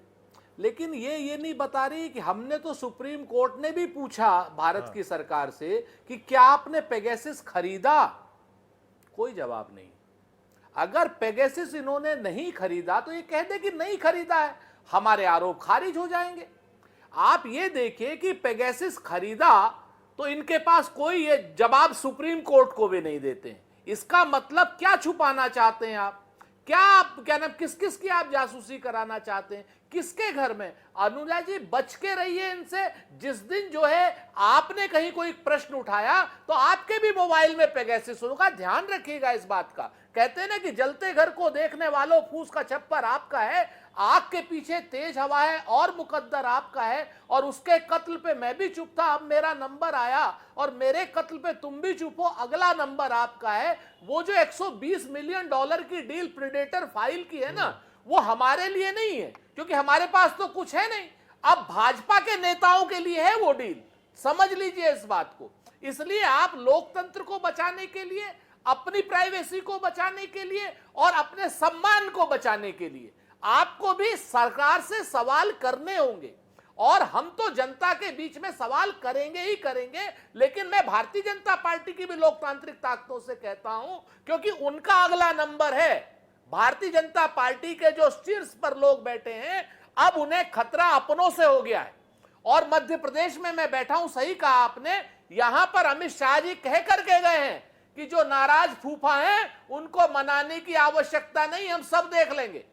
लेकिन ये नहीं बता रही कि हमने तो सुप्रीम कोर्ट ने भी पूछा भारत की सरकार से कि क्या आपने पेगासस खरीदा, कोई जवाब नहीं। अगर पेगासस इन्होंने नहीं खरीदा तो ये कह दे कि नहीं खरीदा है, हमारे आरोप खारिज हो जाएंगे। आप ये देखिए कि पेगासस खरीदा तो इनके पास कोई ये जवाब सुप्रीम कोर्ट को भी नहीं देते हैं। इसका मतलब क्या छुपाना चाहते हैं आप? क्या आप क्या नाम किस किस की आप जासूसी कराना चाहते हैं, किसके घर में? अनुजा जी बच के रहिए इनसे। जिस दिन जो है आपने कहीं कोई प्रश्न उठाया तो आपके भी मोबाइल में पेगासस होगा, ध्यान रखिएगा इस बात का। कहते हैं ना कि जलते घर को देखने वालों फूस का छप्पर आपका है, आग के पीछे तेज हवा है और मुकद्दर आपका है। और उसके कत्ल पे मैं भी चुप था, अब मेरा नंबर आया और मेरे कत्ल पे तुम भी चुप हो, अगला नंबर आपका है। वो जो 120 मिलियन डॉलर की डील प्रेडेटर फाइल की है ना, वो हमारे लिए नहीं है क्योंकि हमारे पास तो कुछ है नहीं। अब भाजपा के नेताओं के लिए है वो डील, समझ लीजिए इस बात को। इसलिए आप लोकतंत्र को बचाने के लिए, अपनी प्राइवेसी को बचाने के लिए और अपने सम्मान को बचाने के लिए आपको भी सरकार से सवाल करने होंगे। और हम तो जनता के बीच में सवाल करेंगे ही करेंगे, लेकिन मैं भारतीय जनता पार्टी की भी लोकतांत्रिक ताकतों से कहता हूं, क्योंकि उनका अगला नंबर है। भारतीय जनता पार्टी के जो शीर्ष पर लोग बैठे हैं, अब उन्हें खतरा अपनों से हो गया है। और मध्य प्रदेश में मैं बैठा हूं, सही कहा आपने, यहां पर अमित शाह जी कह करके गए हैं कि जो नाराज फूफा हैं उनको मनाने की आवश्यकता नहीं, हम सब देख लेंगे।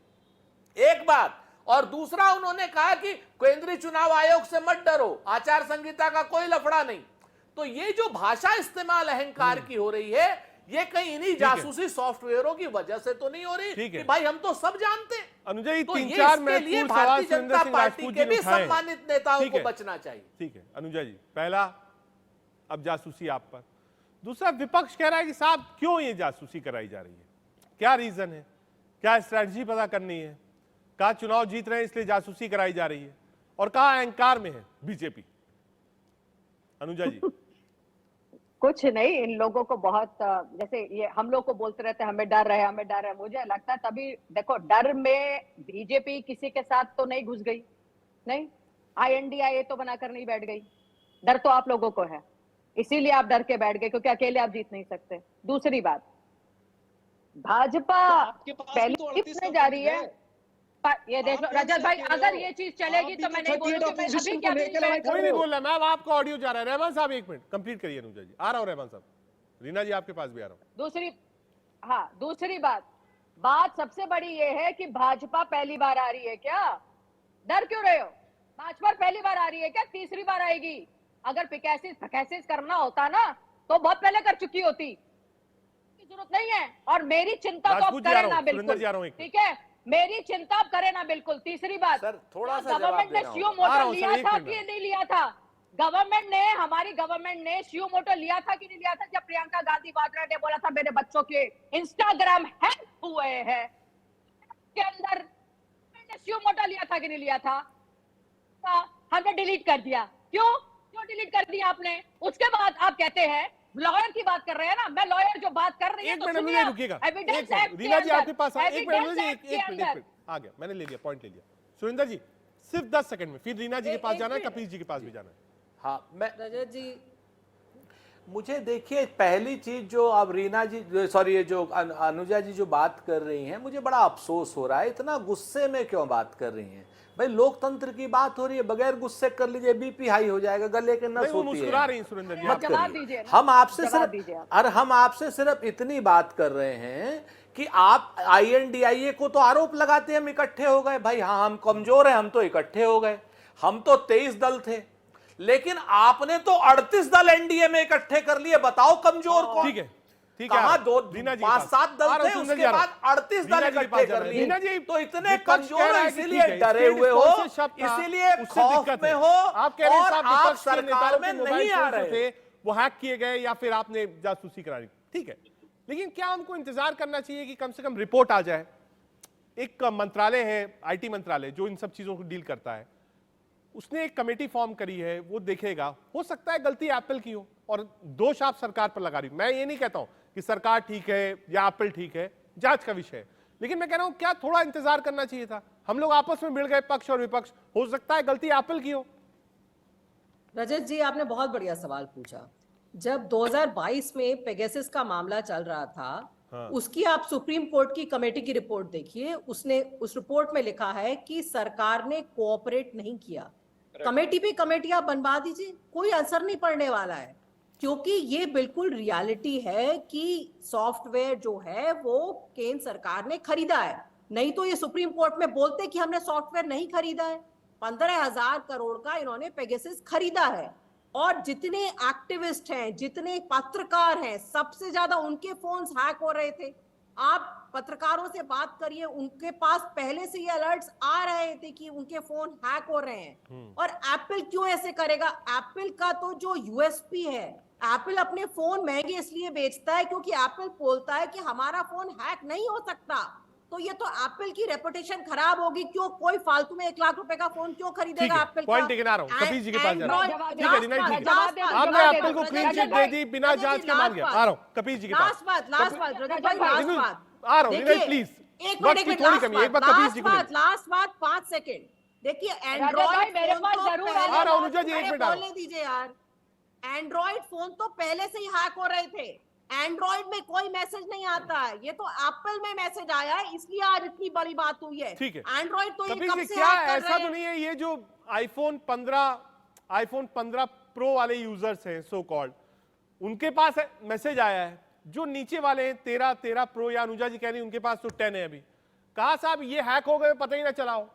एक बात। और दूसरा, उन्होंने कहा कि केंद्रीय चुनाव आयोग से मत डरो, आचार संहिता का कोई लफड़ा नहीं। तो ये जो भाषा इस्तेमाल अहंकार की हो रही है, ये कहीं इन्हीं जासूसी सॉफ्टवेयरों की वजह से तो नहीं हो रही कि भाई हम तो सब जानते हैं। अनुजा जी, तो 3-4 इसके लिए महत्वपूर्ण सवाल भारतीय सुरेंद्र जनता सिंह पार्टी राजपूत के जी भी ने उठाए हैं। सम्मानित नेताओं ठीक को है। बचना चाहिए। ठीक है अनुजा जी, पहला अब जासूसी आप पर, दूसरा विपक्ष कह रहा है कि साहब क्यों ये जासूसी कराई जा रही है, क्या रीजन है, क्या स्ट्रैटेजी पता करनी है, कहा चुनाव जीत रहे हैं इसलिए जासूसी कराई जा रही है, और कहा अहंकार में है बीजेपी। अनुजा जी। कुछ नहीं, इन लोगों को बहुत जैसे ये हम लोग को बोलते रहते हैं हमें डर है, हमें डर है। मुझे लगता है तभी देखो, डर में बीजेपी किसी के साथ तो नहीं घुस गई, नहीं INDIA तो बनाकर नहीं बैठ गई। डर तो आप लोगों को है, इसीलिए आप डर के बैठ गए, क्योंकि अकेले आप जीत नहीं सकते। दूसरी बात, भाजपा पहली जीतने जा रही है। ये देख लो रजत भाई, अगर ये चीज चलेगी तो मैं नहीं बोलूंगी मैं अभी क्या कोई नहीं बोल रहा मैम, आपका ऑडियो जा रहा है। रहमान साहब एक मिनट कंप्लीट करिए। अनुजा जी आ रहा हूं, रहमान साहब, रीना जी आपके पास भी आ रहा हूं। दूसरी बात सबसे बड़ी ये है कि भाजपा पहली बार आ रही है क्या? डर क्यों रहे हो? भाजपा पहली बार आ रही है क्या? तीसरी बार आएगी। अगर पिकैसिस करना होता ना तो बहुत पहले कर चुकी होती, जरूरत नहीं है। और मेरी चिंता तो आप करें ना बिल्कुल, ठीक है, मेरी चिंता आप करें ना बिल्कुल। तीसरी बात, सर थोड़ा सा गवर्नमेंट ने सीओ मोटो लिया था कि नहीं लिया था? हमारी गवर्नमेंट ने सीओ मोटो लिया था कि नहीं लिया था? जब प्रियंका गांधी वाड्रा ने बोला था मेरे बच्चों के इंस्टाग्राम हैक हुए हैं, के अंदर सीओ मोटो लिया था कि नहीं लिया था? हमने डिलीट कर दिया। क्यों डिलीट कर दिया आपने? उसके बाद आप कहते हैं लॉयर की बात कर रहे हैं ना, मैं लॉयर जो बात कर रही है तो सुनिए। रुकिएगा, एविडेंस एक्ट रीना जी आपके पास एक मिनट अंदर आ गया, मैंने ले लिया, पॉइंट ले लिया। सुरेंद्र जी सिर्फ 10 सेकंड में, फिर रीना जी के पास जाना है, कपिल जी के पास भी जाना है। हाँ, मैं रजत जी, मुझे देखिए, पहली चीज जो अब रीना जी सॉरी ये जो अनुजा जी जो बात कर रही हैं, मुझे बड़ा अफसोस हो रहा है। इतना गुस्से में क्यों बात कर रही हैं भाई? लोकतंत्र की बात हो रही है, बगैर गुस्से कर लीजिए, बीपी हाई हो जाएगा, गले के नस होती मुस्कुरा रही हैं सुरेंद्र जी, मत करिए। हम आपसे सिर्फ इतनी बात कर रहे हैं कि आप INDIA को तो आरोप लगाते हैं हम इकट्ठे हो गए। भाई हाँ, हम कमजोर हैं, हम तो इकट्ठे हो गए। हम तो 23 दल थे, लेकिन आपने तो 38 दल NDA में इकट्ठे कर लिए। बताओ कमजोर कौन? ठीक है कहां 5-7 दल थे, उसके बाद 38 दल इकट्ठे कर लिए। तो इतने कमजोर हो, इसीलिए डरे हुए हो, इसीलिए खौफ में हो, आप कह रहे हैं और आप सरकार में नहीं आ रहे थे, वो हैक किए गए या फिर आपने जासूसी कराई। ठीक है, लेकिन क्या हमको इंतजार करना चाहिए कि कम से कम रिपोर्ट आ जाए? एक मंत्रालय है, IT मंत्रालय, जो इन सब चीजों को डील करता है, उसने एक कमेटी फॉर्म करी है, वो देखेगा। हो सकता है गलती एप्पल की हो और दोष आप सरकार पर लगा रही हो। मैं ये नहीं कहता हूं कि सरकार ठीक है या एप्पल ठीक है, जांच का विषय है, लेकिन मैं कह रहा हूं क्या थोड़ा इंतजार करना चाहिए था? हम लोग आपस में मिल गए, पक्ष और विपक्ष, हो सकता है गलती एप्पल की हो। रजत जी, आपने बहुत बढ़िया सवाल पूछा। जब 2022 में पेगासस का मामला चल रहा था, उसकी आप सुप्रीम कोर्ट की कमेटी की रिपोर्ट देखिए। उसने उस रिपोर्ट में लिखा है कि सरकार ने कोऑपरेट नहीं किया। कमेटी पे कमेटी आप बनवा दीजिए, कोई असर नहीं पड़ने वाला है, क्योंकि ये बिल्कुल रियलिटी है कि सॉफ्टवेयर जो है वो केंद्र सरकार ने खरीदा है। नहीं तो ये सुप्रीम कोर्ट में बोलते कि हमने सॉफ्टवेयर नहीं खरीदा है। 15,000 करोड़ का इन्होंने पेगासस खरीदा है। और जितने एक्टिविस्ट हैं, जितने पत्रकार हैं, सबसे ज्यादा उनके फोन्स हैक हो रहे थे। आप पत्रकारों से बात करिए, उनके पास पहले से ये अलर्ट्स आ रहे थे कि उनके फोन हैक हो रहे हैं। और एप्पल क्यों ऐसे करेगा? एप्पल का तो जो USP है, एप्पल अपने फोन महंगे इसलिए बेचता है क्योंकि एप्पल बोलता है कि हमारा फोन हैक नहीं हो सकता। तो ये तो एप्पल की रेपुटेशन खराब होगी। क्यों कोई फालतू में 1 लाख रुपए का फोन क्यों खरीदेगा एप्पल का? पॉइंट टेकन आ रहा हूं, कपिल जी के पास जा रहा हूं। ठीक है रीना जी, आपने एप्पल को क्लीन चिट दे दी बिना जांच के, मान गया। आ रहा हूं कपिल जी के पास। लास्ट बात रजत भाई, लास्ट बात आ रहा हूं रीना प्लीज, एक मिनट, लास्ट बात 5 सेकंड। देखिए भाई, एंड्रॉइड मेरे पास जरूर आ रहा है। अनुजा जी, एक मिनट आ रहा हूं। बोलने दीजिए यार। एंड्रॉइड फोन तो पहले से ही हैक हो रहे थे। एंड्रॉइड में कोई मैसेज नहीं आता है, ये तो एप्पल में मैसेज आया है, इसलिए आज इतनी बड़ी बात हुई है। ठीक है, एंड्रॉइड तो ये कपिल कब जी, से क्या हैक कर ऐसा रहे तो हैं? नहीं है ये जो आईफोन 15 प्रो वाले यूजर्स हैं सो कॉल्ड, उनके पास मैसेज आया है, जो नीचे वाले हैं 13 प्रो, या अनुजा जी कह रही उनके पास तो 10 है अभी, कहा साहब ये हैक हो गए पता ही ना चला हो,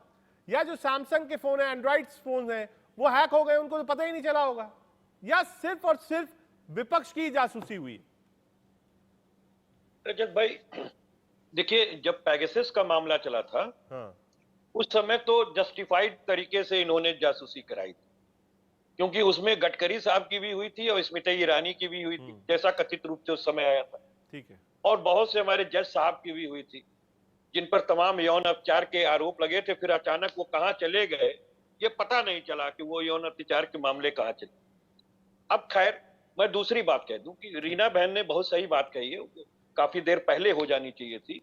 या जो सैमसंग के फोन है, एंड्रॉइड फोन है, वो हैक हो गए उनको तो पता ही नहीं चला होगा, या सिर्फ और सिर्फ विपक्ष की जासूसी हुई? रजत भाई देखिए, जब पैगासस का मामला चला था, हाँ, उस समय तो जस्टिफाइड तरीके से इन्होंने जासूसी कराई थी, क्योंकि उसमें गडकरी साहब की भी हुई थी और स्मृति ईरानी की भी हुई थी, जैसा कथित रूप से उस समय आया था। ठीक है। और बहुत से हमारे जज साहब की भी हुई थी, जिन पर तमाम यौन अत्याचार के आरोप लगे थे, फिर अचानक वो कहां चले गए ये पता नहीं चला कि वो यौन अत्याचार के मामले कहां चले। अब खैर, मैं दूसरी बात कह दूं कि रीना बहन ने बहुत सही बात कही है, काफी देर पहले हो जानी चाहिए थी,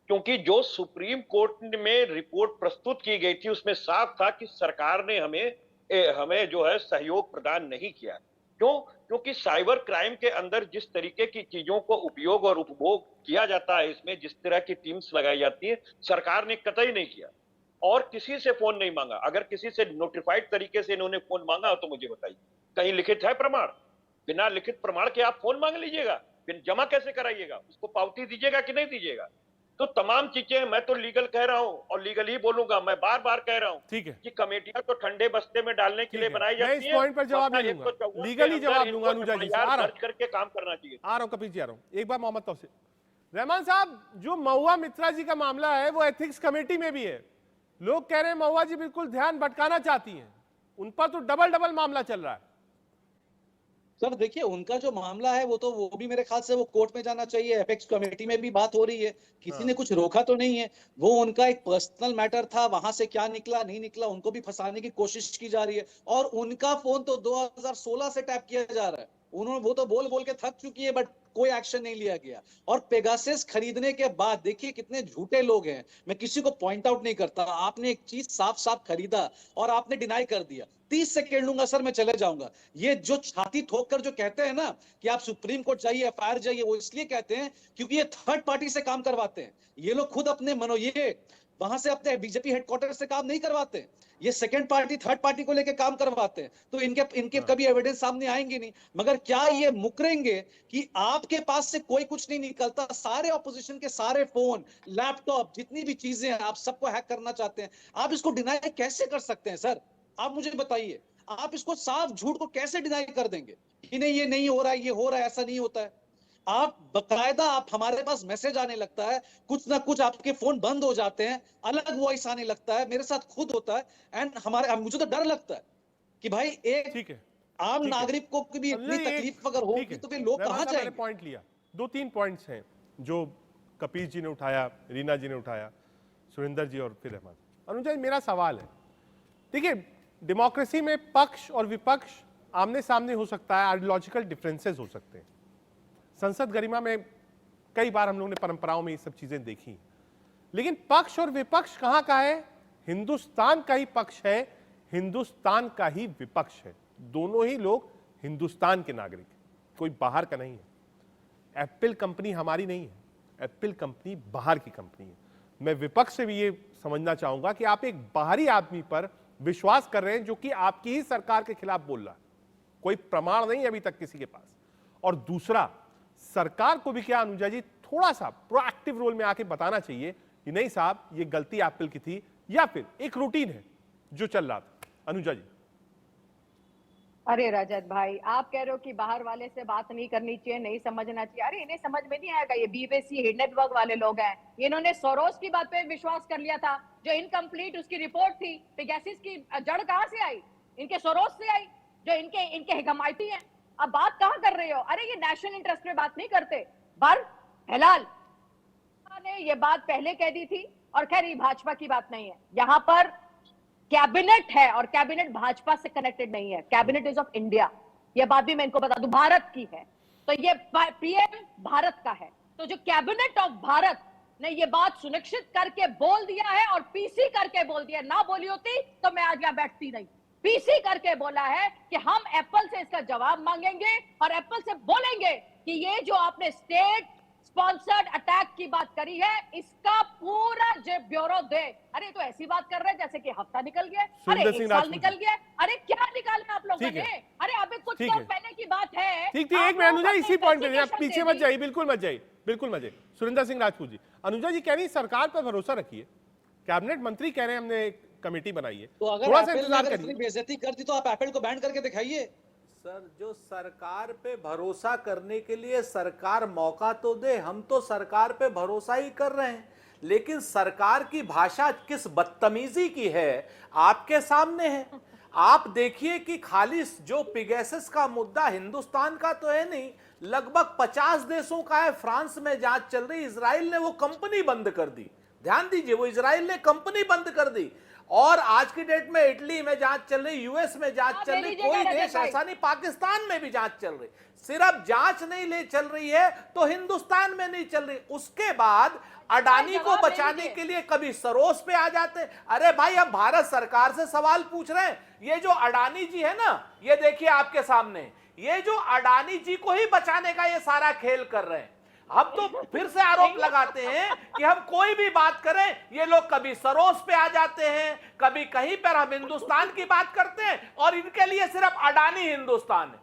क्योंकि जो सुप्रीम कोर्ट में रिपोर्ट प्रस्तुत की गई थी उसमें साफ था कि सरकार ने हमें जो है सहयोग प्रदान नहीं किया। क्यों? क्योंकि साइबर क्राइम के अंदर जिस तरीके की चीजों को उपयोग और उपभोग किया जाता है, इसमें जिस तरह की टीम्स लगाई जाती है, सरकार ने कतई नहीं किया और किसी से फोन नहीं मांगा। अगर किसी से नोटिफाइड तरीके से इन्होंने फोन मांगा हो तो मुझे बताइए, कहीं लिखित है प्रमाण? बिना लिखित प्रमाण के आप फोन मांग लीजिएगा, फिर जमा कैसे कराइएगा, उसको पावती दीजिएगा कि नहीं दीजिएगा? तो तमाम चीजें, मैं तो लीगल कह रहा हूं और लीगल ही बोलूंगा, मैं बार बार कह रहा हूं, ठीक है, कि कमेटियां तो ठंडे बस्ते में डालने के लिए बनाई मैं जाती इस है। पॉइंट पर जवाब नहीं दूंगा, लीगली जवाब दूंगा अनुजा जी से। आ रहा दर्ज करके काम करना चाहिए। आ रहा हूं कपिल जी, आ रहा हूं एक बार। मोहम्मद तौसीफ रहमान साहब, जो महुआ मित्रा जी का मामला है वो एथिक्स कमेटी में भी है, लोग कह रहे हैं महुआ जी बिल्कुल ध्यान भटकाना चाहती हैं, उन पर तो डबल मामला चल रहा है। सर देखिए, उनका जो मामला है वो भी मेरे ख्याल से वो कोर्ट में जाना चाहिए। एपेक्स कमेटी में भी बात हो रही है, किसी ने कुछ रोका तो नहीं है। वो उनका एक पर्सनल मैटर था, वहां से क्या निकला नहीं निकला, उनको भी फंसाने की कोशिश की जा रही है। और उनका फोन तो 2016 से टैप किया जा रहा है, वो तो बोल के थक चुकी है, बट कोई एक्शन नहीं लिया गया। और पेगासस खरीदने के बाद देखिए कितने झूठे लोग हैं। मैं किसी को पॉइंट आउट नहीं करता, आपने एक चीज साफ खरीदा और आपने डिनाई कर दिया। 30 सेकेंड लूंगा सर, मैं चले जाऊंगा। ये जो छाती ठोक कर जो कहते हैं ना कि आप सुप्रीम कोर्ट जाइए, एफआईआर जाइए, वो इसलिए कहते हैं क्योंकि ये थर्ड पार्टी से काम करवाते हैं। ये लोग खुद अपने ये वहां से अपने बीजेपी हेडक्वार्टर से काम नहीं करवाते, ये सेकंड पार्टी थर्ड पार्टी को लेकर काम करवाते हैं। तो इनके कभी एविडेंस सामने आएंगे नहीं। मगर क्या ये मुकरेंगे कि आपके पास से कोई कुछ नहीं निकलता? सारे ऑपोजिशन के सारे फोन, लैपटॉप, जितनी भी चीजें हैं, आप सबको हैक करना चाहते हैं। आप इसको डिनाई कैसे कर सकते हैं सर? आप मुझे बताइए, आप इसको साफ झूठ को कैसे डिनाई कर देंगे कि नहीं ये नहीं हो रहा है, ये हो रहा है? ऐसा नहीं होता है। आप बकायदा, आप हमारे पास मैसेज आने लगता है, कुछ ना कुछ आपके फोन बंद हो जाते हैं, अलग वॉइस आने लगता है, मेरे साथ खुद होता है। एंड मुझे तो डर लगता है कि भाई एक आम नागरिक को भी इतनी तकलीफ अगर होगी तो फिर लोग कहां जाएंगे? पॉइंट लिया, 2-3 पॉइंट्स हैं जो कपिल जी ने उठाया, रीना जी ने उठाया, सुरेंद्र जी और फिर रहमान। अनुजा, मेरा सवाल है, देखिए डेमोक्रेसी में पक्ष और विपक्ष आमने सामने हो सकता है, आइडियोलॉजिकल डिफरेंसेस हो सकते हैं। संसद गरिमा में कई बार हम लोगों ने परंपराओं में ये सब चीजें देखी, लेकिन पक्ष और विपक्ष कहां का है? हिंदुस्तान का ही पक्ष है, हिंदुस्तान का ही विपक्ष है। दोनों ही लोग हिंदुस्तान के नागरिक, कोई बाहर का नहीं है। एप्पल कंपनी हमारी नहीं है, एप्पल कंपनी बाहर की कंपनी है। मैं विपक्ष से भी ये समझना चाहूंगा कि आप एक बाहरी आदमी पर विश्वास कर रहे हैं जो कि आपकी ही सरकार के खिलाफ बोल रहा है, कोई प्रमाण नहीं अभी तक किसी के पास। और दूसरा, सरकार को भी क्या अनुजा जी थोड़ा सा प्रोएक्टिव रोल में आके बताना चाहिए कि नहीं साहब ये गलती एप्पल की थी, या फिर एक रूटीन है जो चल रहा था। अनुजा जी। अरे रजत भाई, आप कह रहे हो कि बाहर वाले से बात नहीं करनी चाहिए, नहीं समझना चाहिए। अरे इन्हें समझ में नहीं आएगा, ये बीबीसी नेटवर्क वाले लोग हैं। इन्होंने सोरोस की बात पे विश्वास कर लिया था, जो इनकम्प्लीट उसकी रिपोर्ट थी। पेगासस की जड़ कहां से आई? इनके सोरोस से आई, जो इनके हिकमायती हैं। अब बात कहां कर रहे हो? अरे ये नेशनल इंटरेस्ट में बात नहीं करते। बर हेलाल ने ये बात पहले कह दी थी, और खैर ये भाजपा की बात नहीं है। यहाँ पर कैबिनेट है और कैबिनेट भाजपा से कनेक्टेड नहीं है, कैबिनेट इज ऑफ इंडिया। ये बात भी मैं इनको बता दूं, भारत की है, तो ये पीएम भारत का है। तो जो कैबिनेट ऑफ भारत ने ये बात सुनिश्चित करके बोल दिया है और पीसी करके बोल दिया। ना बोली होती तो मैं आज यहाँ बैठती नहीं। पीसी करके बोला है कि हम एप्पल से इसका जवाब मांगेंगे और एप्पल से बोलेंगे कि ये जो आपने स्टेट स्पॉन्सर्ड अटैक की बात करी है, इसका पूरा जो ब्यूरो दे। अरे तो ऐसी बात कर रहे हैं जैसे कि हफ्ता निकल गया, अरे एक साल निकल गया, अरे क्या निकालना आप लोगों ने? अरे अभी कुछ तो पहले की बात है। ठीक, एक मिनट अनुजा, इसी पॉइंट पे आप पीछे मत जाइए, बिल्कुल मत जाइए, बिल्कुल मत जाइए। सुरेंद्र सिंह राजपूत जी, अनुजा जी कह रही सरकार पर भरोसा रखिए, कैबिनेट मंत्री कह रहे हैं हमने एक कमेटी बनाई है, तो अगर थोड़ा सा एप्पल इंतजार ने करिए। बेइज्जती कर दी तो आप एप्पल को बैन करके दिखाइए। सर, जो सरकार पे भरोसा करने के लिए सरकार मौका तो दे, हम तो सरकार पे भरोसा ही कर रहे हैं, लेकिन सरकार की भाषा किस बदतमीजी की है आपके सामने है। आप देखिए कि खाली जो पिगेसस का मुद्दा हिंदुस्तान का तो है नहीं, लगभग 50 देशों का है। फ्रांस में जांच चल रही, इजराइल ने वो कंपनी बंद कर दी। ध्यान दीजिए, वो इजराइल ने कंपनी बंद कर दी। और आज की डेट में इटली में जांच चल रही, यूएस में जांच चल रही, कोई देश ऐसा नहीं, पाकिस्तान में भी जांच चल रही। सिर्फ जांच नहीं ले चल रही है तो हिंदुस्तान में नहीं चल रही। उसके बाद अडानी को बचाने के लिए कभी सरोस पे आ जाते हैं। अरे भाई, हम भारत सरकार से सवाल पूछ रहे हैं। ये जो अडानी जी है ना, ये देखिए आपके सामने, ये जो अडानी जी को ही बचाने का ये सारा खेल कर रहे हैं। हम तो फिर से आरोप लगाते हैं कि हम कोई भी बात करें, ये लोग कभी सरोस पे आ जाते हैं, कभी कहीं पर हम हिंदुस्तान की बात करते हैं, और इनके लिए सिर्फ अडानी हिंदुस्तान है।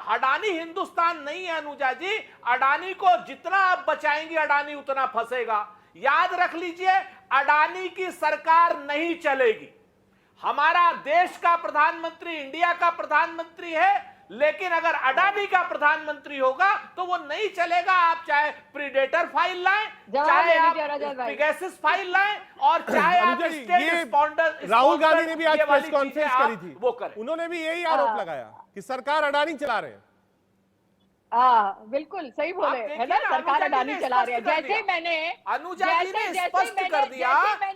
अडानी हिंदुस्तान नहीं है अनुजा जी। अडानी को जितना आप बचाएंगे, अडानी उतना फंसेगा। याद रख लीजिए, अडानी की सरकार नहीं चलेगी। हमारा देश का प्रधानमंत्री इंडिया का प्रधानमंत्री है, लेकिन अगर अडानी का प्रधानमंत्री होगा तो वो नहीं चलेगा। आप चाहे प्रीडेटर फाइल लाएं, चाहे आप पिगेसिस फाइल लाएं, और चाहे आप स्टेट स्पॉन्सर। राहुल गांधी ने भी आज प्रेस कॉन्फ्रेंस करी थी, वो करें। उन्होंने भी यही आरोप लगाया कि सरकार अडानी चला रहे हैं। बिल्कुल सही बोले है ना, सरकार अडानी चला रही है। जैसे ही मैंने अनुजा जी ने स्पष्ट कर दिया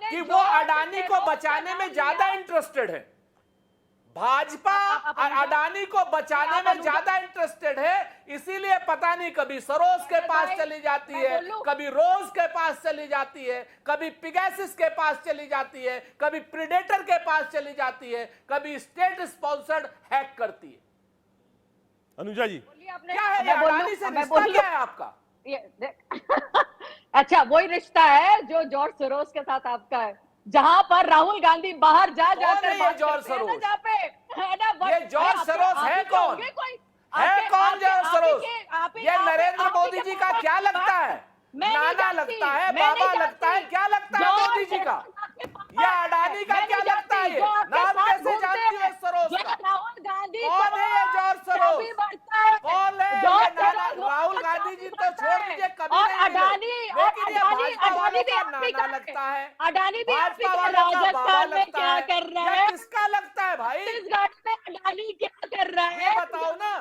कि वो अडानी को बचाने में ज्यादा इंटरेस्टेड है। भाजपा अडानी को बचाने में ज्यादा इंटरेस्टेड है, इसीलिए पता नहीं कभी सरोस के पास चली जाती है, कभी रोज के पास चली जाती है, कभी पिगेसिस के पास चली जाती है, कभी प्रीडेटर के पास चली जाती है, कभी स्टेट स्पॉन्सर्ड हैक करती है। अनुजा जी, क्या है अडानी से रिश्ता क्या है आपका? अच्छा, वही रिश्ता है जो जॉर्ज सोरोस के साथ आपका है, जहां पर राहुल गांधी बाहर जाकर जॉर्ज सोरोस, है ना, ये जॉर्ज सोरोस है कौन? है कौन जॉर्ज सोरोस? ये नरेंद्र मोदी जी का क्या लगता है? नाना लगता है, बाबा लगता है, क्या लगता है मोदी जी का? या अडानी का क्या लगता है? नाम कैसे जानती है सोरोस का? राहुल गांधी कौन है ये जॉर्ज सोरोस? कौन है ये नाना? राहुल गांधी जी तो छोड़ दीजिए, कभी नहीं मिले, लेकिन ये भाजपा वालों का नाना लगता है, अडानी भी भाजपा वालों का बाबा लगता है। कर रहा है, किसका लगता है भाई? छत्तीसगढ़ में अडानी क्या कर रहा है, ये बताओ ना,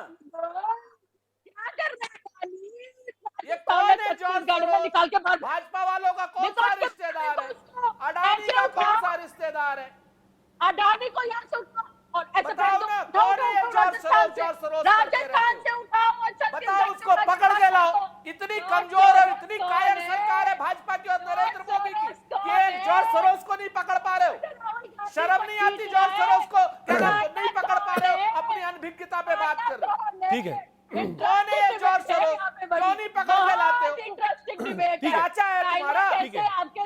क्या कर रहा है अडानी? ये कौन है जॉर्ज सोरोस? निकाल के बाहर, भाजपा वालों का कौन सा रिश्तेदार है? अडानी का कौन सा रिश्तेदार है? अडानी को यहाँ से उठाओ और ऐसे बताओ ना, कौन है ये George Soros? George Soros Rajasthan से उठाओ, बताओ, उसको पकड़ के लाओ। इतनी कमजोर और इतनी कायर सरकार है भाजपा की और नरेंद्र मोदी की कि एक जॉर्ज सोरोस को नहीं पकड़ पा रहे हो। शर्म नहीं आती जॉर्ज सोरोस को? क्या नहीं पकड़ पा रहे हो? अपनी अनभिज्ञता पे बात कर रहे हो। ठीक है, कौन है ये जॉर्ज सोरोस? क्यों नहीं पकड़ के लाते हो? चाचा है तुम्हारा,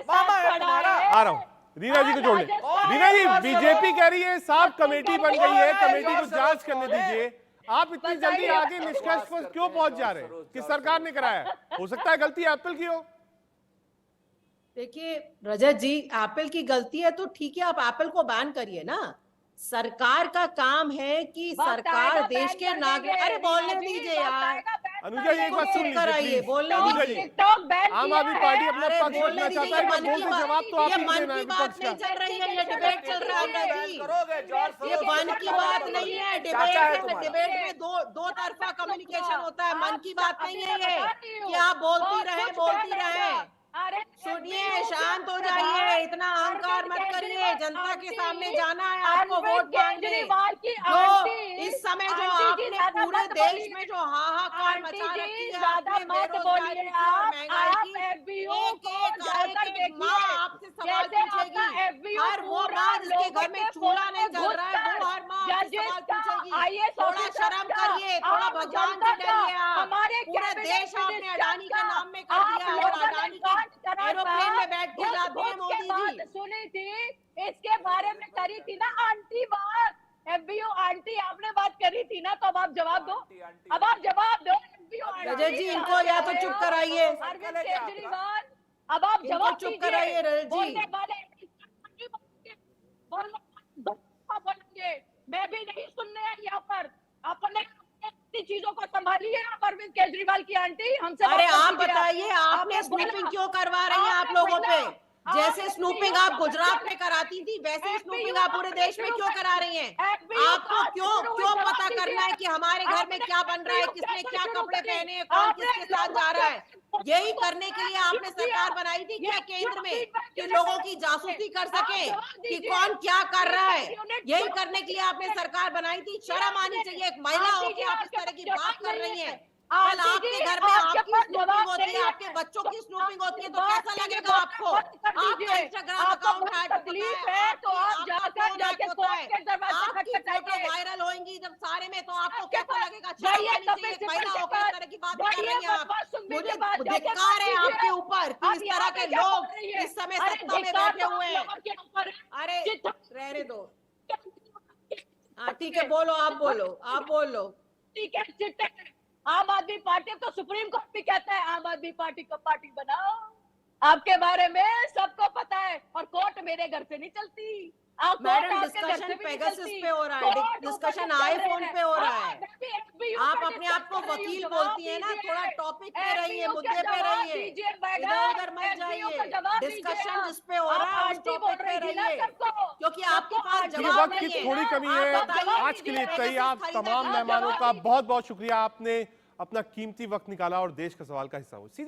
मामा है तुम्हारा। आ रहा हूं, रीना जी को जोड़ ले। रीना जी, बीजेपी कह रही है साहब कमेटी बन गई है, कमेटी को जांच करने दीजिए। आप इतनी जल्दी आगे निष्कर्ष पर क्यों पहुंच जा रहे हैं कि सरकार ने कराया है? हो सकता है गलती एप्पल की हो। देखिए रजत जी, एप्पल की गलती है तो ठीक है, आप एप्पल को बैन करिए ना। सरकार का काम है कि सरकार देश के नागरिक, अरे बोलने दीजिए यार अनुजा जी, एक बात सुन लीजिए, बोलने दीजिए। आम आदमी पार्टी अपना पक्ष रखना चाहता है, मन की जवाब तो आप ये ही मन देना है की बात विपक्ष नहीं का। चल रही है, ये डिबेट चल रहा है। ये मन की बात नहीं है, डिबेट में दो तरफा कम्युनिकेशन होता है। मन की बात नहीं है ये कि आप बोलती रहे। सुनिए, शांत हो जाइए, इतना अहंकार मत करिए। जनता के सामने जाना है आपको वोट मांगने। जो इस समय जो आपने पूरे देश में जो हाहाकार मचा रखी है, आपने बेरोजगारी की और महंगाई की, एक माँ आपसे सवाल पूछेगी। हर वो माँ जिसके घर में चूल्हा नहीं जल रहा है, वो हर माँ आपसे सवाल पूछेगी। थोड़ा शर्म करिए, थोड़ा भगवान से डरिए। आप पूरे देश आपने अडानी के नाम में कर दिया और अडानी की एरोप्लेन में बैठ के जाते हैं मोदी जी। सुनी थी इसके बारे में करी थी ना आंटी बात, एफबीओ आंटी आपने बात करी थी ना, तो अब आप जवाब दो। अब आप जवाब दो। रजत जी, इनको या तो चुप कराइए। अरविंद केजरीवाल, अब आप जवाब चुप कराइए रजत जी। बोलेंगे मैं भी नहीं सुनने आई यहाँ पर। अपने चीजों को संभालिए आप अरविंद केजरीवाल की आंटी। हमसे अरे आप बताइए, आपने स्नूपिंग क्यों करवा रही हैं आप लोगों पे? जैसे स्नूपिंग आप गुजरात में कराती थी, वैसे स्नूपिंग आप पूरे देश में क्यों करा रही हैं? आपको क्यों पता करना है कि हमारे घर में क्या बन रहा है, किसने क्या कपड़े पहने हैं, कौन किसके साथ जा रहा है? यही करने के लिए आपने सरकार बनाई थी क्या केंद्र में, कि लोगों की जासूसी कर सके कि कौन क्या कर रहा है? यही करने के लिए आपने सरकार बनाई थी। शर्म आनी चाहिए, एक महिला होकर आप इस तरह की बात कर रही हैं। कल आपके घर में आपकी स्नूपिंग होती है, आपके बच्चों की स्नूपिंग होती है, तो कैसा लगेगा आपको? आपका इंस्टाग्राम अकाउंट हैक होता है, तो आप जाकर होता है, आपकी फोटो वायरल होंगी जब सारे में, तो आपको कैसा लगेगा? एक महिला होकर इस तरह की बात कर रही है आप। मुझे धिक्कार है आपके ऊपर कि इस तरह के लोग इस समय सत्ता में बैठे हुए हैं। अरे रहने दो। हाँ ठीक है, बोलो, आप बोलो, आप बोलो। ठीक है, आम आदमी पार्टी, तो सुप्रीम कोर्ट भी कहता है आम आदमी पार्टी को पार्टी बनाओ। आपके बारे में सबको पता है, और कोर्ट मेरे घर से नहीं चलती। मैडम, डिस्कशन पेगासस पे हो रहा है, डिस्कशन आईफोन पे हो रहा है। आप अपने आप को वकील बोलती है ना, थोड़ा टॉपिक पे रहिए, मुद्दे पे रहिए, इधर उधर मत जाइए। डिस्कशन जिस पे हो रहा है उस टॉपिक पे रहिए, क्योंकि आपके पास जवाब वक्त नहीं की है। थोड़ी कमी है। आज के लिए इतना ही। आप तमाम मेहमानों का बहुत बहुत शुक्रिया, आपने अपना कीमती वक्त निकाला और देश का सवाल का हिस्सा हो। सीधा